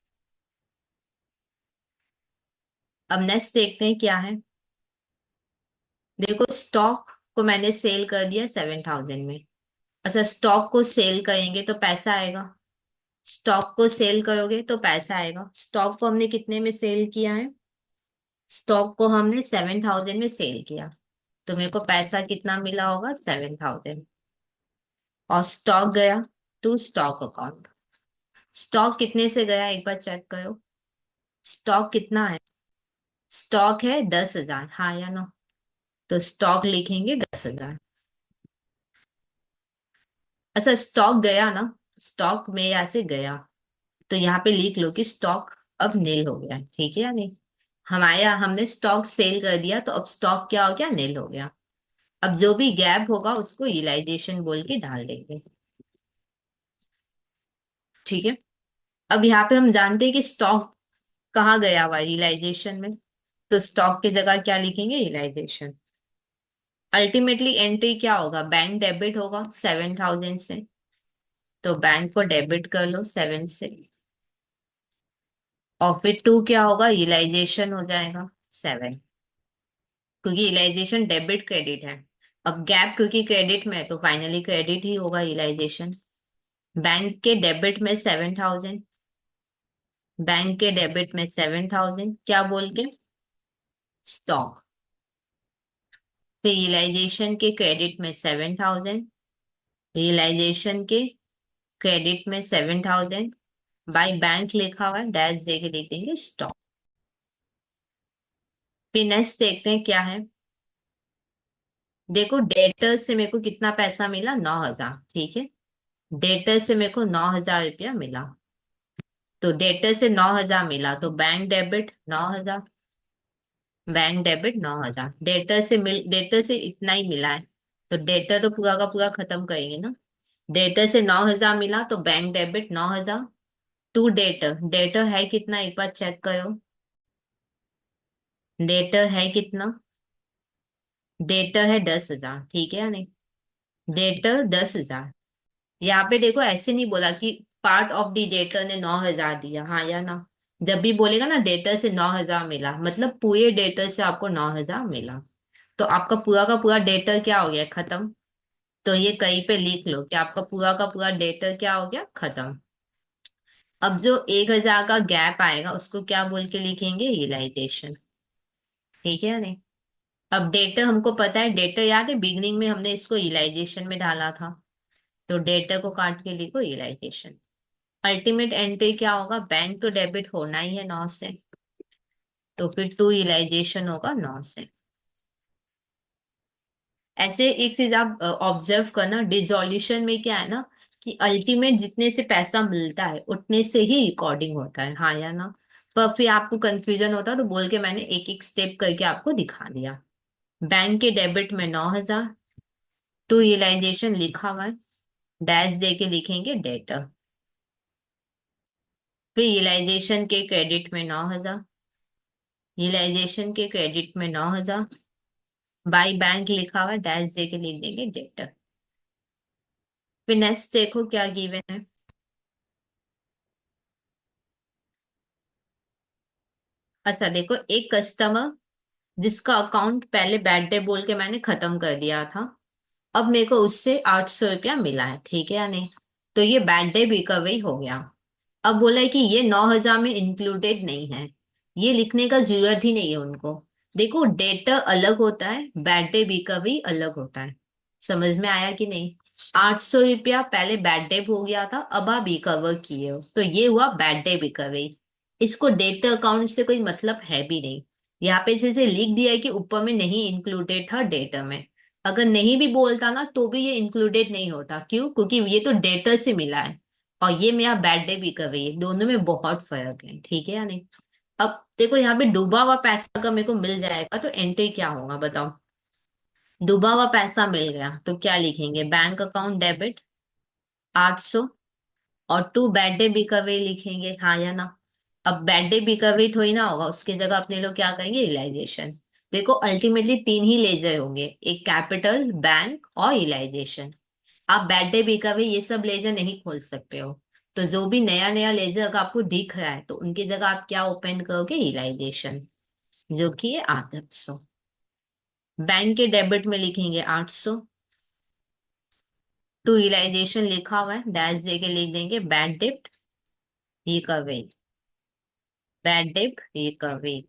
अब नेक्स्ट देखते हैं क्या है। देखो स्टॉक को मैंने सेल कर दिया 7,000 में। अच्छा, स्टॉक को सेल करेंगे तो पैसा आएगा, स्टॉक को सेल करोगे तो पैसा आएगा। स्टॉक को हमने कितने में सेल किया है, स्टॉक को हमने 7,000 में सेल किया, तो मेरे को पैसा कितना मिला होगा, 7,000। और स्टॉक गया टू स्टॉक अकाउंट। स्टॉक कितने से गया एक बार चेक करो, स्टॉक कितना है, स्टॉक है 10,000, हाँ या ना। तो स्टॉक लिखेंगे 10,000। अच्छा स्टॉक गया ना, स्टॉक में यहाँ से गया, तो यहाँ पे लिख लो कि स्टॉक अब नील हो गया, ठीक है या नहीं। हमारे यहाँ हमने स्टॉक सेल कर दिया, तो अब स्टॉक क्या हो गया, नील हो गया। अब जो भी गैप होगा उसको रियलाइजेशन बोल के डाल देंगे, ठीक है। अब यहाँ पे हम जानते हैं कि स्टॉक कहाँ गया हुआ है, रियलाइजेशन में, तो स्टॉक की जगह क्या लिखेंगे, रियलाइजेशन। अल्टीमेटली एंट्री क्या होगा, बैंक डेबिट होगा 7,000 से, तो बैंक को डेबिट कर लो 7 से। और फिर टू क्या होगा, रियलाइजेशन हो जाएगा 7, क्योंकि रियलाइजेशन डेबिट क्रेडिट है। अब गैप क्योंकि क्रेडिट में है तो फाइनली क्रेडिट ही होगा रियलाइजेशन। बैंक के डेबिट में 7,000, बैंक के डेबिट में 7,000 क्या बोल के, स्टॉक। फिर रियलाइजेशन के क्रेडिट में 7,000, रियलाइजेशन के क्रेडिट में 7,000। बाय बैंक लिखा हुआ है, डैश दे के लिख देंगे स्टॉक। फिर नेक्स्ट देखते हैं क्या है। देखो डेटर से मेरे को कितना पैसा मिला, 9,000, ठीक है। डेटर से मेरे को 9,000 रुपया मिला, तो डेटर से 9,000 मिला तो bank debit 9,000, bank debit 9,000। Debtor से इतना ही मिला है, तो डेटर तो पूरा का पूरा खत्म करेंगे ना। डेटर से 9,000 मिला तो bank debit 9,000। To debtor, debtor है कितना एक बार चेक करो, डेटर है कितना, डेटर है 10,000, ठीक है या नहीं। डेटर 10,000। यहाँ पे देखो ऐसे नहीं बोला कि पार्ट ऑफ द डेटर ने 9,000 दिया, हाँ या ना। जब भी बोलेगा ना डेटर से 9,000 मिला, मतलब पूरे डेटर से आपको 9,000 मिला, तो आपका पूरा का पूरा डेटर क्या हो गया, खत्म। तो ये कहीं पे लिख लो कि आपका पूरा का पूरा डेटर क्या हो गया, खत्म। अब जो 1,000 का गैप आएगा उसको क्या बोल के लिखेंगे, रियलाइजेशन, ठीक है या नहीं। अब डेटर हमको पता है, डेटर याद है बिगनिंग में हमने इसको रियलाइजेशन में डाला था, तो डेटर को काट के लिखो रियलाइजेशन। अल्टीमेट एंट्री क्या होगा, बैंक टू डेबिट होना ही है 9 से, तो फिर टू रियलाइजेशन होगा 9 से। ऐसे एक चीज आप ऑब्जर्व करना, डिसॉल्यूशन में क्या है ना, कि अल्टीमेट जितने से पैसा मिलता है उतने से ही रिकॉर्डिंग होता है, हाँ या ना। पर फिर आपको कंफ्यूजन होता तो बोल के मैंने एक एक स्टेप करके आपको दिखा दिया। बैंक के डेबिट में 9,000, टू रियलाइजेशन लिखा हुआ है, डैश दे के लिखेंगे डेटर। फिर रियलाइजेशन के क्रेडिट में 9,000, रियलाइजेशन के क्रेडिट में 9,000। बाई बैंक लिखा हुआ है, डैश दे के लिख देंगे डेटर। फिर नेक्स्ट देखो क्या गिवन है। अच्छा देखो, एक कस्टमर जिसका अकाउंट पहले बैड डे बोल के मैंने खत्म कर दिया था, अब मेरे को उससे 800 रुपया मिला है, ठीक है या नहीं। तो ये बैड डे रिकवरी हो गया। अब बोला है कि ये 9,000 में इंक्लूडेड नहीं है, ये लिखने का जरूरत ही नहीं है उनको, देखो डेटर अलग होता है, बैड डे रिकवरी अलग होता है। समझ में आया कि नहीं? 800 रुपया पहले बैड डे हो गया था, अब आप रिकवर किए हो, तो ये हुआ बैड डे रिकवरी। इसको डेटर अकाउंट से कोई मतलब है भी नहीं। यहाँ पे जैसे लिख दिया है कि ऊपर में नहीं इंक्लूडेड था डेटर में। अगर नहीं भी बोलता ना तो भी ये इंक्लूडेड नहीं होता। क्यों? क्योंकि ये तो डेटर से मिला है और ये मेरा बैड डे रिकवरी है, दोनों में बहुत फर्क है। ठीक है या नहीं? अब देखो यहाँ पे डूबा हुआ पैसा अगर मेरे को मिल जाएगा तो एंट्री क्या होगा बताओ। डूबा हुआ पैसा मिल गया तो क्या लिखेंगे? बैंक अकाउंट डेबिट 800, और टू बैड डे रिकवरी लिखेंगे, हाँ या ना? अब बैड डे रिकवरी थोड़ी ना होगा, उसकी जगह अपने लोग क्या करेंगे? रियलाइजेशन। देखो अल्टीमेटली तीन ही लेजर होंगे, एक कैपिटल, बैंक और रियलाइजेशन। आप बैड डे रिकवरी ये सब लेजर नहीं खोल सकते हो। तो जो भी नया नया लेजर अगर आपको दिख रहा है तो उनकी जगह आप क्या ओपन करोगे? रियलाइजेशन, जो कि है 800। बैंक के डेबिट में लिखेंगे 800। टू रियलाइजेशन लिखा हुआ है, डैश दे के लिख देंगे बैड डेब्ट रिकवरी, बैड डेब्ट रिकवरी।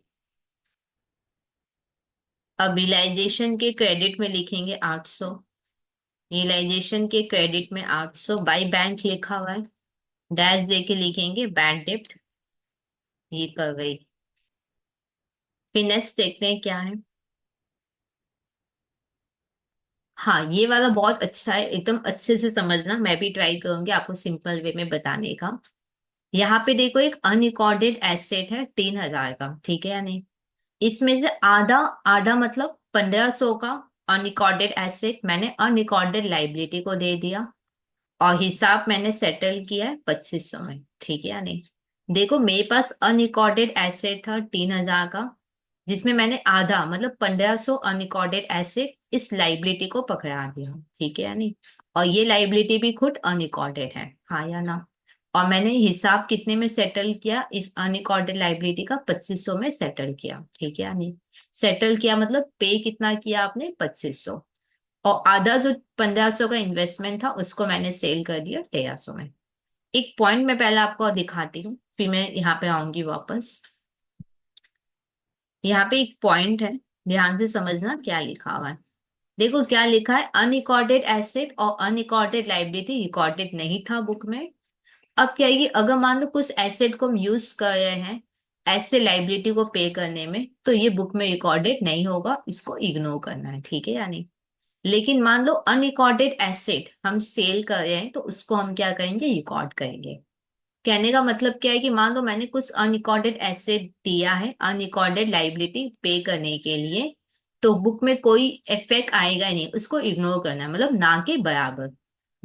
अब रियलाइजेशन के क्रेडिट में लिखेंगे 800। रियलाइजेशन के क्रेडिट में 800 बाई बैंक लिखा हुआ है, डैश दे के लिखेंगे बैड डेब्ट रिकवरी। फिर नेक्स्ट देखते हैं क्या है। हाँ ये वाला बहुत अच्छा है, एकदम अच्छे से समझना, मैं भी ट्राई करूंगी आपको सिंपल वे में बताने का। यहाँ पे देखो एक अनरिकॉर्डेड एसेट है 3,000 का, ठीक है या नहीं? इसमें से आधा, आधा मतलब 1,500 का अनरिकॉर्डेड एसेट मैंने अनरिकॉर्डेड लाइबिलिटी को दे दिया, और हिसाब मैंने सेटल किया है 2,500 में, ठीक है या नहीं? देखो मेरे पास अनरिकॉर्डेड एसेट था 3,000 का, जिसमें मैंने आधा मतलब 1,500 अनरिकॉर्डेड एसेट इस लाइबिलिटी को पकड़ा दिया, ठीक है या नहीं? और ये लाइबिलिटी भी खुद अनरिकॉर्डेड है, हाँ या ना? और मैंने हिसाब कितने में सेटल किया? इस अनरिकॉर्डेड लाइबिलिटी का 2,500 में सेटल किया, ठीक है या नहीं? सेटल किया मतलब पे कितना किया आपने? 2,500। और आधा जो 1,500 का इन्वेस्टमेंट था उसको मैंने सेल कर दिया 1,300 में। एक पॉइंट मैं पहले आपको दिखाती हूँ, फिर मैं यहाँ पे आऊंगी वापस। यहाँ पे एक पॉइंट है, ध्यान से समझना क्या लिखा हुआ है। देखो क्या लिखा है, अनरिकॉर्डेड एसेट और अनरिकॉर्डेड लाइबिलिटी रिकॉर्डेड नहीं था बुक में। अब क्या है कि अगर मान लो कुछ एसेट को हम यूज कर रहे हैं ऐसे लाइबिलिटी को पे करने में, तो ये बुक में रिकॉर्डेड नहीं होगा, इसको इग्नोर करना है, ठीक है या नहीं? लेकिन मान लो अनरिकॉर्डेड एसेट हम सेल कर रहे हैं तो उसको हम क्या करेंगे? रिकॉर्ड करेंगे। कहने का मतलब क्या है कि मान लो मैंने कुछ अनरिकॉर्डेड एसेट दिया है अनरिकॉर्डेड लाइबिलिटी पे करने के लिए, तो बुक में कोई इफेक्ट आएगा ही नहीं, उसको इग्नोर करना है, मतलब ना के बराबर।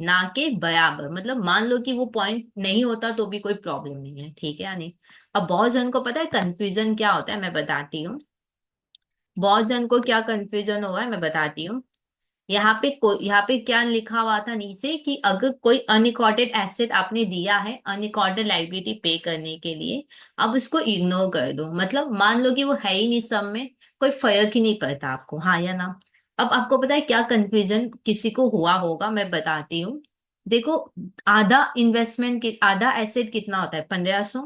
ना के बराबर मतलब मान लो कि वो पॉइंट नहीं होता तो भी कोई प्रॉब्लम नहीं है, ठीक है या नहीं? अब बहुत जन को पता है कंफ्यूजन क्या होता है, मैं बताती हूँ। बहुत जन को क्या कंफ्यूजन हुआ है मैं बताती हूँ। यहाँ पे क्या लिखा हुआ था नीचे कि अगर कोई अनरिकॉर्डेड एसेट आपने दिया है अनरिकॉर्डेड लाइबिलिटी पे करने के लिए, अब उसको इग्नोर कर दो, मतलब मान लो कि वो है ही नहीं, सब में कोई फर्क ही नहीं पड़ता आपको, हाँ या ना? अब आपको पता है क्या कंफ्यूजन किसी को हुआ होगा, मैं बताती हूँ। देखो आधा इन्वेस्टमेंट आधा एसेट कितना होता है? 1,500।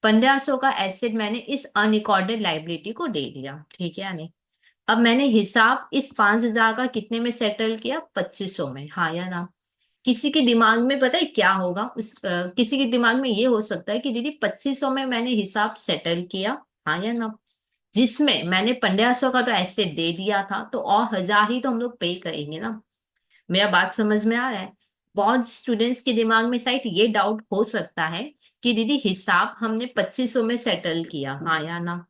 1,500 का एसेट मैंने इस अनरिकॉर्डेड लाइबिलिटी को दे दिया, ठीक है या नहीं? अब मैंने हिसाब इस 5,000 का कितने में सेटल किया? 2,500 में, हाँ या ना? किसी के दिमाग में पता है क्या होगा? किसी के दिमाग में ये हो सकता है कि दीदी 2,500 में मैंने हिसाब सेटल किया, हाँ या ना? जिसमें मैंने 1,500 का तो ऐसे दे दिया था, तो और 1,000 ही तो हम लोग पे करेंगे ना। मेरा बात समझ में आ रहा है? बहुत स्टूडेंट्स के दिमाग में शायद ये डाउट हो सकता है कि दीदी हिसाब हमने 2,500 में सेटल किया, हाँ या ना?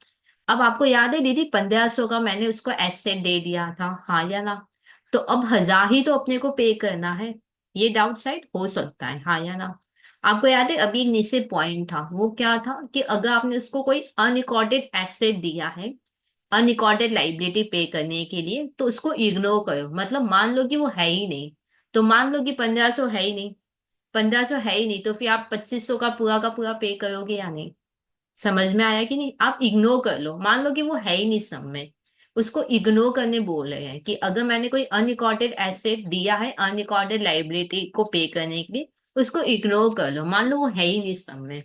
अब आपको याद है दीदी 1,500 का मैंने उसको एसेट दे दिया था, हाँ या ना? तो अब 1,000 ही तो अपने को पे करना है। ये डाउट साइड हो सकता है, हाँ या ना? आपको याद है अभी एक नीचे पॉइंट था, वो क्या था कि अगर आपने उसको कोई अनरिकॉर्डेड एसेट दिया है अनरिकॉर्डेड लाइबिलिटी पे करने के लिए, तो उसको इग्नोर करो, मतलब मान लो कि वो है ही नहीं। तो मान लो कि 1,500 है ही नहीं, 1,500 है ही नहीं, तो फिर आप 2,500 का पूरा पे करोगे या नहीं? समझ में आया कि नहीं? आप इग्नोर कर लो, मान लो कि वो है ही नहीं सब में, उसको इग्नोर करने बोल रहे हैं कि अगर मैंने कोई अनरिकॉर्डेड एसेट दिया है अनरिकॉर्डेड लाइबिलिटी को पे करने के लिए, उसको इग्नोर कर लो, मान लो वो है ही नहीं सब में।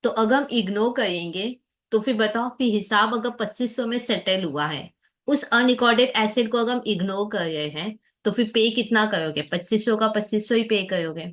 तो अगर हम इग्नोर करेंगे तो फिर बताओ, फिर हिसाब अगर 2500 में सेटल हुआ है, उस अनरिकॉर्डेड एसेट को अगर हम इग्नोर कर रहे हैं, तो फिर पे कितना करोगे? 2500 का 2500 ही पे करोगे।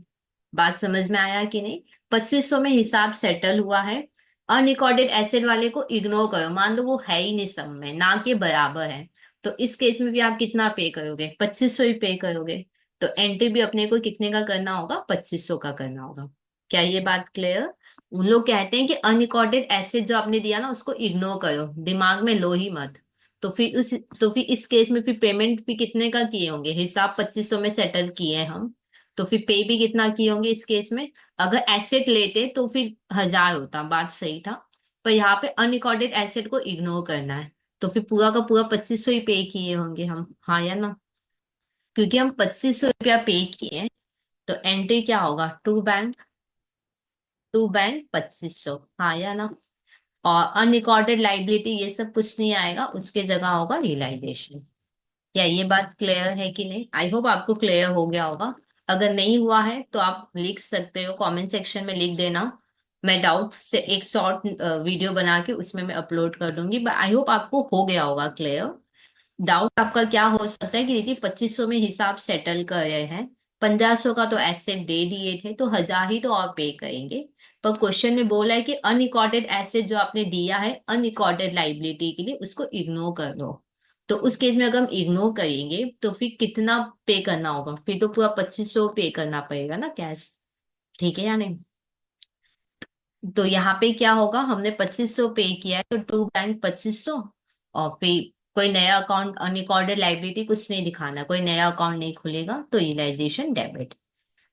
बात समझ में आया कि नहीं? 2500 में हिसाब सेटल हुआ है, अनरिकॉर्डेड एसेट वाले को इग्नोर करो, मान लो वो है ही नहीं सम में, ना के बराबर है। तो इस केस में भी आप कितना पे करोगे? 2500 ही पे करोगे। तो एंट्री भी अपने को कितने का करना होगा? 2500 का करना होगा। क्या ये बात क्लियर? उन लोग कहते हैं कि अनरिकॉर्डेड एसेट जो आपने दिया ना, उसको इग्नोर करो, दिमाग में लो ही मत। तो फिर इस केस में फिर पेमेंट भी कितने का किए होंगे? हिसाब 2500 में सेटल किए हैं हम, तो फिर पे भी कितना किए होंगे इस केस में? अगर एसेट लेते तो फिर 1000 होता, बात सही था। पर यहाँ पे अनरिकॉर्डेड एसेट को इग्नोर करना है, तो फिर पूरा का पूरा 2500 ही पे किए होंगे हम, हाँ या ना? क्योंकि हम 2500 रुपया पे किए हैं, तो एंट्री क्या होगा? टू बैंक 2500, हाँ या ना? और अनरिकॉर्डेड लाइबिलिटी ये सब कुछ नहीं आएगा, उसके जगह होगा रियलाइजेशन। क्या ये बात क्लियर है कि नहीं? आई होप आपको क्लियर हो गया होगा। अगर नहीं हुआ है तो आप लिख सकते हो, कमेंट सेक्शन में लिख देना। मैं डाउट्स से एक शॉर्ट वीडियो बना के उसमें मैं अपलोड कर दूंगी, बट आई होप आपको हो गया होगा क्लियर। डाउट आपका क्या हो सकता है कि दीदी 2500 में हिसाब सेटल कर रहे हैं, 1500 का तो एसेट दे दिए थे, तो 1000 ही तो और पे करेंगे। पर क्वेश्चन में बोला है कि अनरिकॉर्डेड एसेट जो आपने दिया है अनरिकॉर्डेड लाइबिलिटी के लिए, उसको इग्नोर कर दो। तो उस केस में अगर हम इग्नोर करेंगे तो फिर कितना पे करना होगा? फिर तो पूरा 2500 पे करना पड़ेगा ना कैश। ठीक है या नहीं? तो यहाँ पे क्या होगा, हमने 2500 पे किया है, तो टू बैंक 2500। और फिर कोई नया अकाउंट, अनरिकॉर्डेड लाइबिलिटी कुछ नहीं दिखाना, कोई नया अकाउंट नहीं खुलेगा, तो रियलाइजेशन डेबिट।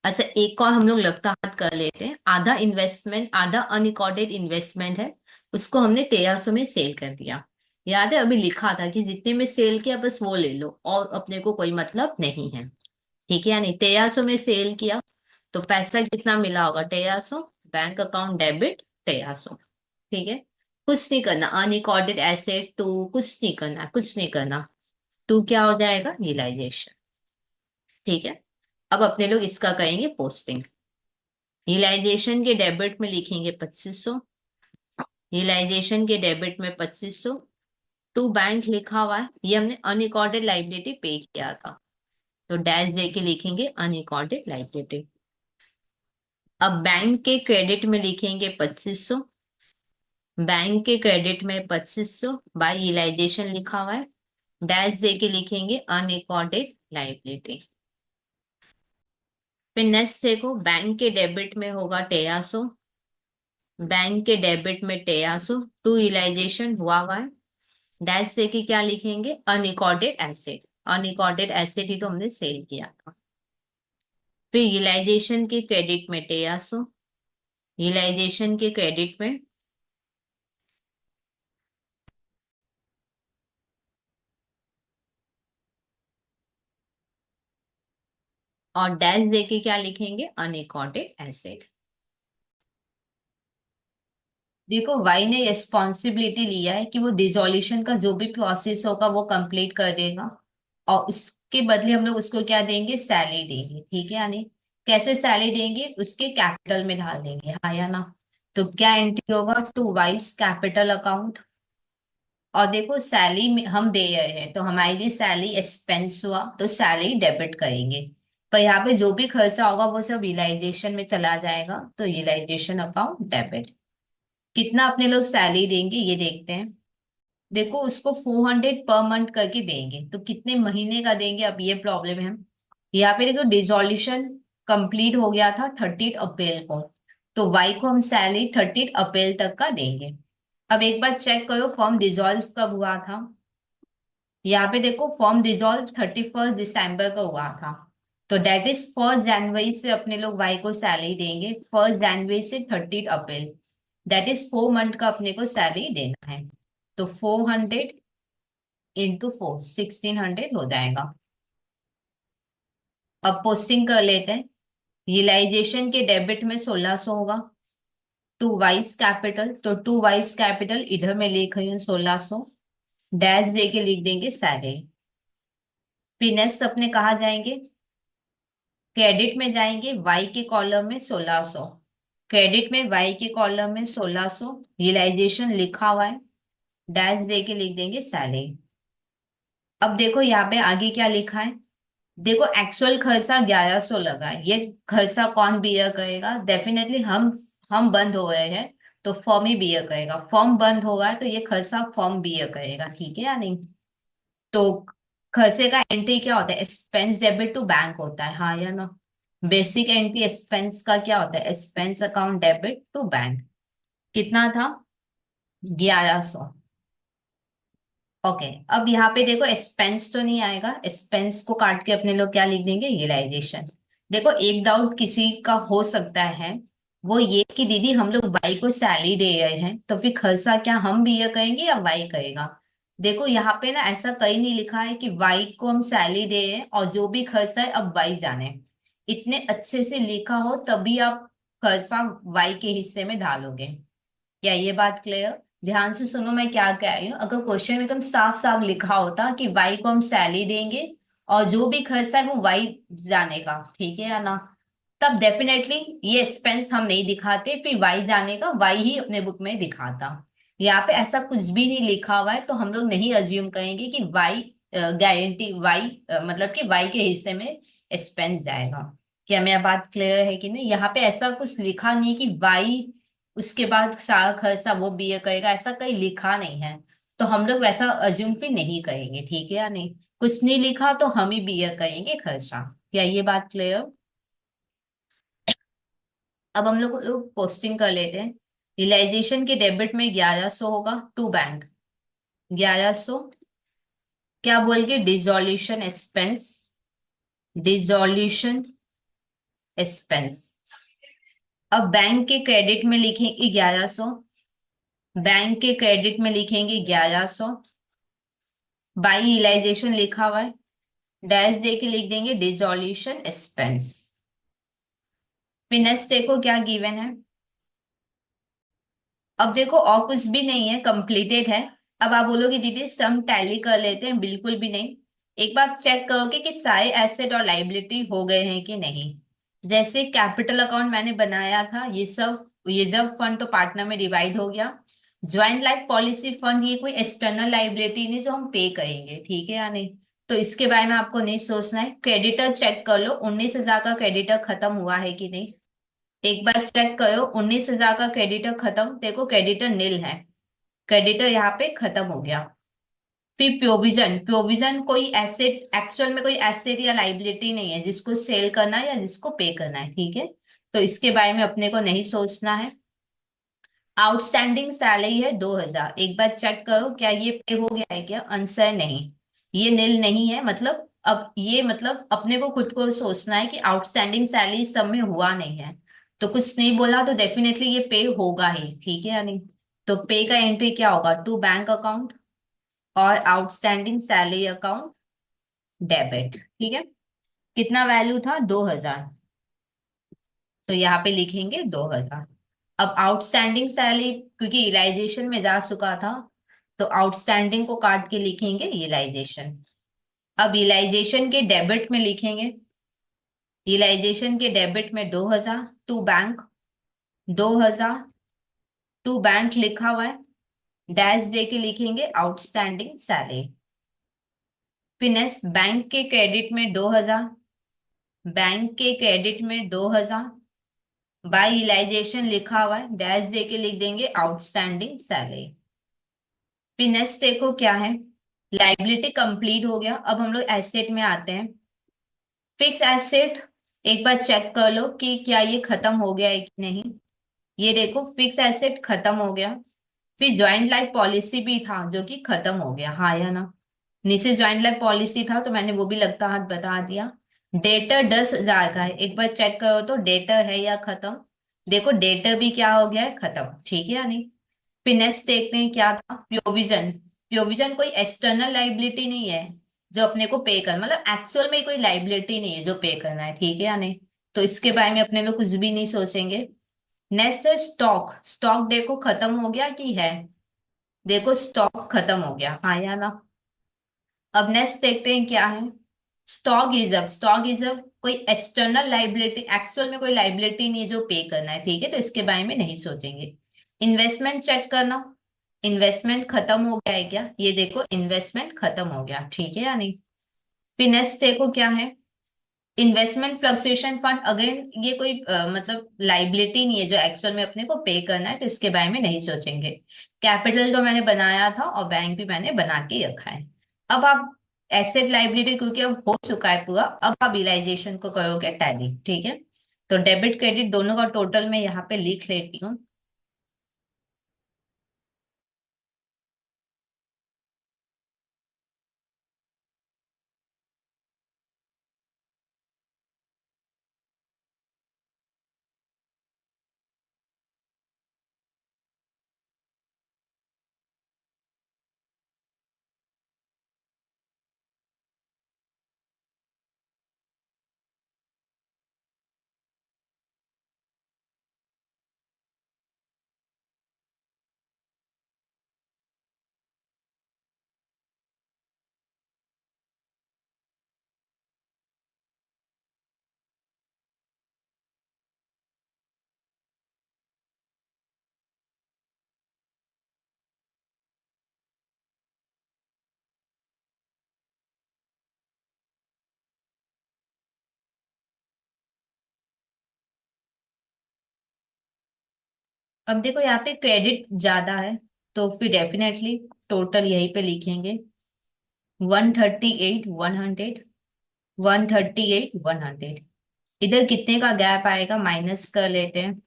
अच्छा, एक और हम लोग लगता हाथ कर लेते हैं। आधा इन्वेस्टमेंट, आधा अनरिकॉर्डेड इन्वेस्टमेंट है, उसको हमने 1300 में सेल कर दिया। याद है अभी लिखा था कि जितने में सेल किया बस वो ले लो, और अपने को कोई मतलब नहीं है। ठीक है या नहीं? 1300 में सेल किया, तो पैसा कितना मिला होगा? 1300, बैंक अकाउंट डेबिट 1300। ठीक है, कुछ नहीं करना, अनरिकॉर्डेड एसेट टू, कुछ नहीं करना, कुछ नहीं करना। टू क्या हो जाएगा? रियलाइजेशन। ठीक है, अब अपने लोग इसका करेंगे पोस्टिंग। रियलाइजेशन के डेबिट में लिखेंगे 2500, रियलाइजेशन के डेबिट में 2500। टू बैंक लिखा हुआ है, ये हमने अनरिकॉर्डेड लाइबिलिटी पे किया था, तो डैश दे के लिखेंगे अनरिकॉर्डेड लाइबिलिटी। अब बैंक के क्रेडिट में लिखेंगे 2500, बैंक के क्रेडिट में 2500 बाय रियलाइजेशन लिखा हुआ है, डैश दे के लिखेंगे अनरिकॉर्डेड लाइबिलिटी। फिर नेक्स्ट देखो, बैंक के डेबिट में होगा 1300, बैंक के डेबिट में 1300, टू रियलाइजेशन हुआ है, डैश दे के क्या लिखेंगे? Unrecorded asset. अनरिकॉर्डेड एसेट ही तो हमने सेल किया था। फिर रियलाइजेशन के क्रेडिट में 1300, रियलाइजेशन के क्रेडिट में, और डैश देके क्या लिखेंगे? Unrecorded asset. देखो, वाई ने रिस्पॉन्सिबिलिटी लिया है कि वो डिसॉल्यूशन का जो भी प्रोसेस होगा वो कंप्लीट कर देगा, और उसके बदले हम लोग उसको क्या देंगे? सैलरी देंगे। ठीक है, यानी कैसे सैलरी देंगे? उसके कैपिटल में डाल देंगे, हाँ या ना? तो क्या एंट्री होगा? To vice capital account. और देखो, सैलरी में हम दे रहे हैं, तो हमारे लिए सैलरी एक्सपेंस हुआ, तो सैलरी डेबिट करेंगे। पर यहाँ पे जो भी खर्चा होगा वो सब रियलाइजेशन में चला जाएगा, तो रियलाइजेशन अकाउंट डेबिट। कितना अपने लोग सैलरी देंगे ये देखते हैं। देखो, उसको 400 पर मंथ करके देंगे, तो कितने महीने का देंगे, अब ये प्रॉब्लम है। यहाँ पे देखो, डिसॉल्यूशन कंप्लीट हो गया था 30 अप्रैल को, तो वाई को हम सैलरी 30 अप्रैल तक का देंगे। अब एक बार चेक करो, फॉर्म डिसॉल्व कब हुआ था। यहाँ पे देखो, फॉर्म डिसॉल्व 31 दिसंबर का हुआ था, तो डेट इज 1 जनवरी से अपने लोग वाई को सैलरी देंगे, 1 जनवरी से 30 अप्रैल। दैट इज 4 मंथ का अपने को सैलरी देना है। तो 400 × 4, 1600 हो जाएगा। अब पोस्टिंग कर लेते हैं। रियलाइजेशन के डेबिट में 1600 होगा, टू वाइस कैपिटल, तो टू वाइस कैपिटल इधर में लिख रही हूँ 1600, डैश दे के लिख देंगे सैलरी। फिर नेक्स्ट अपने कहा जाएंगे? क्रेडिट में जाएंगे, वाई के कॉलम में 1600, क्रेडिट में वाई के कॉलम में 1600 रियलाइजेशन लिखा हुआ है, डैश दे के लिख देंगे सैलरी। अब देखो यहाँ पे आगे क्या लिखा है। देखो एक्चुअल खर्चा 1100 लगा है, ये खर्चा कौन बियर करेगा? डेफिनेटली हम बंद हो गए हैं तो फर्म ही बियर करेगा। फर्म बंद हुआ है तो ये खर्चा फर्म बियर करेगा, ठीक है या नहीं? तो खर्चे का एंट्री क्या होता है? एक्सपेंस डेबिट टू बैंक होता है, हाँ या ना? बेसिक एंट्री एक्सपेंस का क्या होता है? Expense account debit to bank. कितना था? 1100। ओके। अब यहाँ पे देखो एक्सपेंस तो नहीं आएगा, एक्सपेंस को काट के अपने लोग क्या लिख देंगे? यूटिलाइजेशन। देखो एक डाउट किसी का हो सकता है, वो ये कि दीदी हम लोग वाई को सैलरी दे रहे हैं तो फिर खर्चा क्या हम भी ये करेंगे या वाई करेगा? देखो यहाँ पे ना ऐसा कहीं नहीं लिखा है कि वाई को हम सैलरी दे रहे हैं और जो भी खर्चा है अब वाई जाने। इतने अच्छे से लिखा हो तभी आप खर्चा वाई के हिस्से में डालोगे। क्या ये बात क्लियर? ध्यान से सुनो मैं क्या कह रही हूँ। अगर क्वेश्चन में एकदम साफ साफ लिखा होता कि वाई को हम सैलरी देंगे और जो भी खर्चा है वो वाई जाने का, ठीक है या ना, तब डेफिनेटली ये एक्सपेंस हम नहीं दिखाते, फिर वाई जाने का वाई ही अपने बुक में दिखाता। यहाँ पे ऐसा कुछ भी नहीं लिखा हुआ है तो हम लोग नहीं अज्यूम करेंगे कि वाई गारंटी वाई मतलब कि वाई के हिस्से में एक्सपेंस जाएगा। क्या मेरा बात क्लियर है कि नहीं? यहाँ पे ऐसा कुछ लिखा नहीं कि वाई उसके बाद सारा खर्चा वो बियर करेगा, ऐसा कहीं लिखा नहीं है। तो हम लोग वैसा अज्यूम फिर नहीं करेंगे, ठीक है या नहीं? कुछ नहीं लिखा तो हम ही बियर करेंगे खर्चा। क्या ये बात क्लियर? अब हम लोग पोस्टिंग कर लेते हैं। रियलाइजेशन के डेबिट में 1100 होगा टू बैंक। 1100 क्या बोल के? Dissolution expense. Dissolution expense. अब बैंक के क्रेडिट में लिखेंगे 1100। बैंक के क्रेडिट में लिखेंगे 1100। बाई रियलाइजेशन लिखा हुआ है, डैश दे के लिख देंगे डिसोल्यूशन एक्सपेंस। फिर नेक्स्ट देखो क्या गिवन है। अब देखो और कुछ भी नहीं है, कंप्लीटेड है। अब आप बोलोगे दीदी सम टैली कर लेते हैं, बिल्कुल भी नहीं। एक बार चेक करोगे कि सारे एसेट और लाइबिलिटी हो गए हैं कि नहीं। जैसे कैपिटल अकाउंट मैंने बनाया था, ये सब रिजर्व फंड तो पार्टनर में डिवाइड हो गया। ज्वाइंट लाइफ पॉलिसी फंड ये कोई एक्सटर्नल लाइबिलिटी नहीं जो हम पे करेंगे, ठीक है या नहीं? तो इसके बारे में आपको नहीं सोचना है। क्रेडिटर चेक कर लो 19,000 का क्रेडिटर खत्म हुआ है कि नहीं। एक बार चेक करो 19,000 का क्रेडिटर खत्म, देखो क्रेडिटर नील है, क्रेडिटर यहाँ पे खत्म हो गया। फिर प्रोविजन, प्रोविजन कोई एसेट, एक्चुअल में कोई एसेट या लाइबिलिटी नहीं है जिसको सेल करना है या जिसको पे करना है, ठीक है? तो इसके बारे में अपने को नहीं सोचना है। आउटस्टैंडिंग सैलरी है 2,000, एक बार चेक करो क्या ये पे हो गया है क्या? आंसर नहीं, ये नील नहीं है। मतलब अब ये मतलब अपने को खुद को सोचना है कि आउटस्टैंडिंग सैलरी सब में हुआ नहीं है। तो कुछ नहीं बोला तो डेफिनेटली ये पे होगा ही, ठीक है या नहीं? तो पे का एंट्री क्या होगा? टू बैंक अकाउंट और आउटस्टैंडिंग सैलरी अकाउंट डेबिट, ठीक है? कितना वैल्यू था? 2,000, तो यहाँ पे लिखेंगे 2,000। अब आउटस्टैंडिंग सैलरी क्योंकि रियलाइजेशन में जा चुका था तो आउटस्टैंडिंग को काट के लिखेंगे रियलाइजेशन। अब रियलाइजेशन के डेबिट में लिखेंगे, रियलाइजेशन के डेबिट में 2,000 टू बैंक। 2,000 टू बैंक लिखा हुआ है, डैश दे के लिखेंगे आउटस्टैंडिंग सैलरी। फिर नेक्स्ट बैंक के क्रेडिट में 2,000, बैंक के क्रेडिट में 2,000 बाय रियलाइजेशन लिखा हुआ है, डैश दे के लिख देंगे आउटस्टैंडिंग सैलरी। फिर नेक्स्ट देखो क्या है। लाइबिलिटी कंप्लीट हो गया, अब हम लोग एसेट में आते हैं। फिक्स एसेट, एक बार चेक कर लो कि क्या ये खत्म हो गया है कि नहीं। ये देखो फिक्स एसेट खत्म हो गया। फिर ज्वाइंट लाइफ पॉलिसी भी था जो कि खत्म हो गया, हाँ या ना? नीचे ज्वाइंट लाइफ पॉलिसी था तो मैंने वो भी लगता हाथ बता दिया। डेटर 10,000 का है, एक बार चेक करो तो डेटर है या खत्म। देखो डेटर भी क्या हो गया है? खत्म, ठीक है या नहीं? फिर नेक्स्ट देखते हैं क्या था। प्रोविजन, प्रोविजन कोई एक्सटर्नल लाइबिलिटी नहीं है जो अपने को पे करना, मतलब एक्चुअल में कोई लाइबिलिटी नहीं है जो पे करना है, ठीक है या नहीं? तो इसके बारे में अपने लोग कुछ भी नहीं सोचेंगे। नेक्स्ट है स्टॉक। स्टॉक देखो खत्म हो गया कि है? देखो स्टॉक खत्म हो गया, हाँ या ना? अब नेक्स्ट देखते हैं क्या है। स्टॉक इज अ कोई एक्सटर्नल लाइबिलिटी, एक्चुअल में कोई लाइबिलिटी नहीं है जो पे करना है, ठीक है, तो इसके बारे में नहीं सोचेंगे। इन्वेस्टमेंट चेक करना, इन्वेस्टमेंट खत्म हो गया है क्या, ये देखो इन्वेस्टमेंट खत्म हो गया, ठीक है या नहीं। फिर नेक्स्ट देखो क्या है, इन्वेस्टमेंट फ्लक्चुएशन फंड, अगेन ये कोई मतलब लाइबिलिटी नहीं है जो एक्चुअल में अपने को पे करना है, तो इसके बारे में नहीं सोचेंगे। कैपिटल तो मैंने बनाया था और बैंक भी मैंने बना के ही रखा है। अब आप एसेट लाइबिलिटी क्योंकि अब हो चुका है पूरा, अब आप रियलाइजेशन को करोगे टैली, ठीक है। तो डेबिट क्रेडिट दोनों का टोटल मैं यहाँ पे लिख लेती हूँ। अब देखो यहाँ पे क्रेडिट ज्यादा है, तो फिर डेफिनेटली टोटल यहीं पे लिखेंगे, 138 100, 138 100। इधर कितने का गैप आएगा माइनस कर लेते हैं,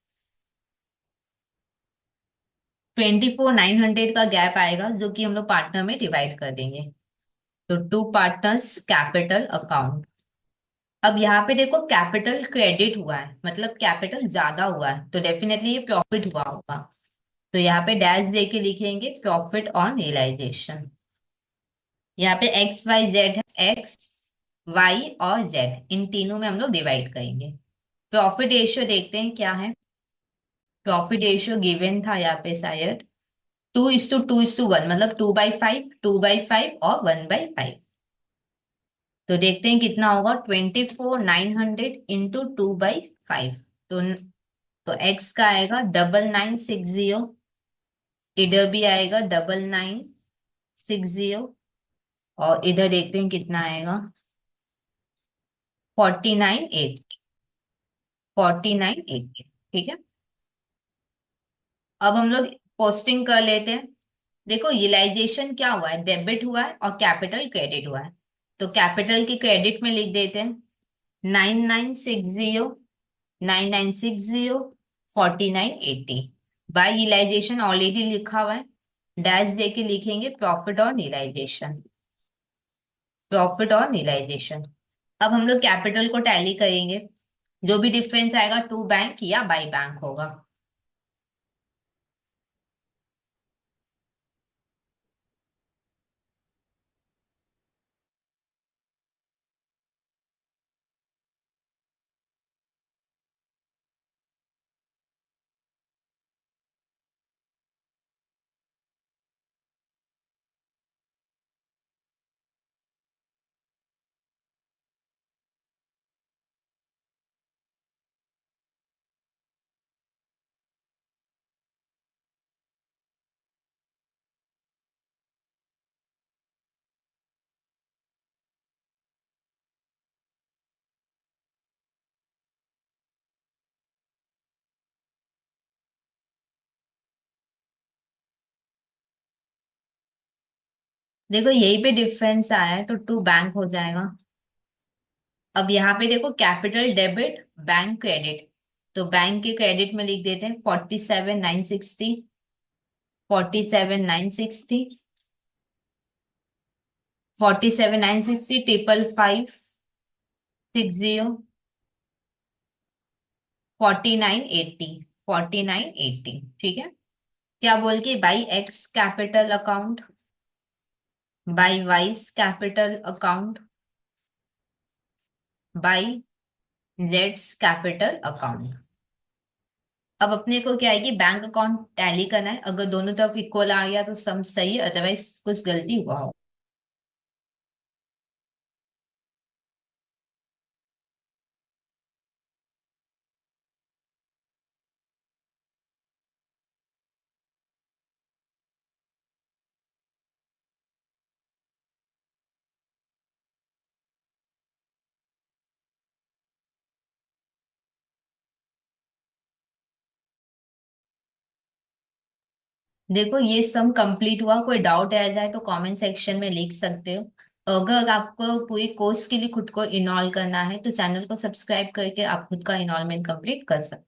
24,900 का गैप आएगा, जो कि हम लोग पार्टनर में डिवाइड कर देंगे। तो टू पार्टनर्स कैपिटल अकाउंट। अब यहाँ पे देखो कैपिटल क्रेडिट हुआ है, मतलब कैपिटल ज्यादा हुआ है, तो डेफिनेटली ये प्रॉफिट हुआ होगा। तो यहाँ पे डैश दे के लिखेंगे प्रॉफिट ऑन रियलाइजेशन। यहाँ पे एक्स वाई जेड है, एक्स वाई और जेड इन तीनों में हम लोग डिवाइड करेंगे। प्रॉफिट रेशियो देखते हैं क्या है। प्रॉफिट रेशियो गिवन था यहाँ पे शायद 2:2:1, मतलब 2/5, 2/5 और 1/5। तो देखते हैं कितना होगा, 24,900 इंटू 2/5। तो तो एक्स का आएगा 9960, इधर भी आएगा 9960, और इधर देखते हैं कितना आएगा, 4980, 4980, ठीक है। अब हम लोग पोस्टिंग कर लेते हैं। देखो रियलाइजेशन क्या हुआ है, डेबिट हुआ है और कैपिटल क्रेडिट हुआ है। तो कैपिटल की क्रेडिट में लिख देते हैं 9960, 9960, 4980। बाय रियलाइजेशन ऑलरेडी लिखा हुआ है, डैश दे के लिखेंगे प्रॉफिट और रियलाइजेशन, प्रॉफिट और रियलाइजेशन। अब हम लोग कैपिटल को टैली करेंगे, जो भी डिफरेंस आएगा टू बैंक या बाई बैंक होगा। देखो यही पे डिफरेंस आया है, तो टू बैंक हो जाएगा। अब यहाँ पे देखो कैपिटल डेबिट, बैंक क्रेडिट। तो बैंक के क्रेडिट में लिख देते हैं 47,960, 47,960, 47,960, 555, 60, 4980, 4980, ठीक है। क्या बोल के, by X capital account, by vice capital account, by Jades capital account. अब अपने को क्या है कि बैंक अकाउंट टैली करना है, अगर दोनों तरफ इक्वल आ गया तो सम सही है, अदरवाइज कुछ गलती हुआ हो। देखो ये सम कंप्लीट हुआ, कोई डाउट आ जाए तो कमेंट सेक्शन में लिख सकते हो। अगर आपको पूरी कोर्स के लिए खुद को इनॉल करना है तो चैनल को सब्सक्राइब करके आप खुद का इनॉलमेंट कंप्लीट कर सकते हो।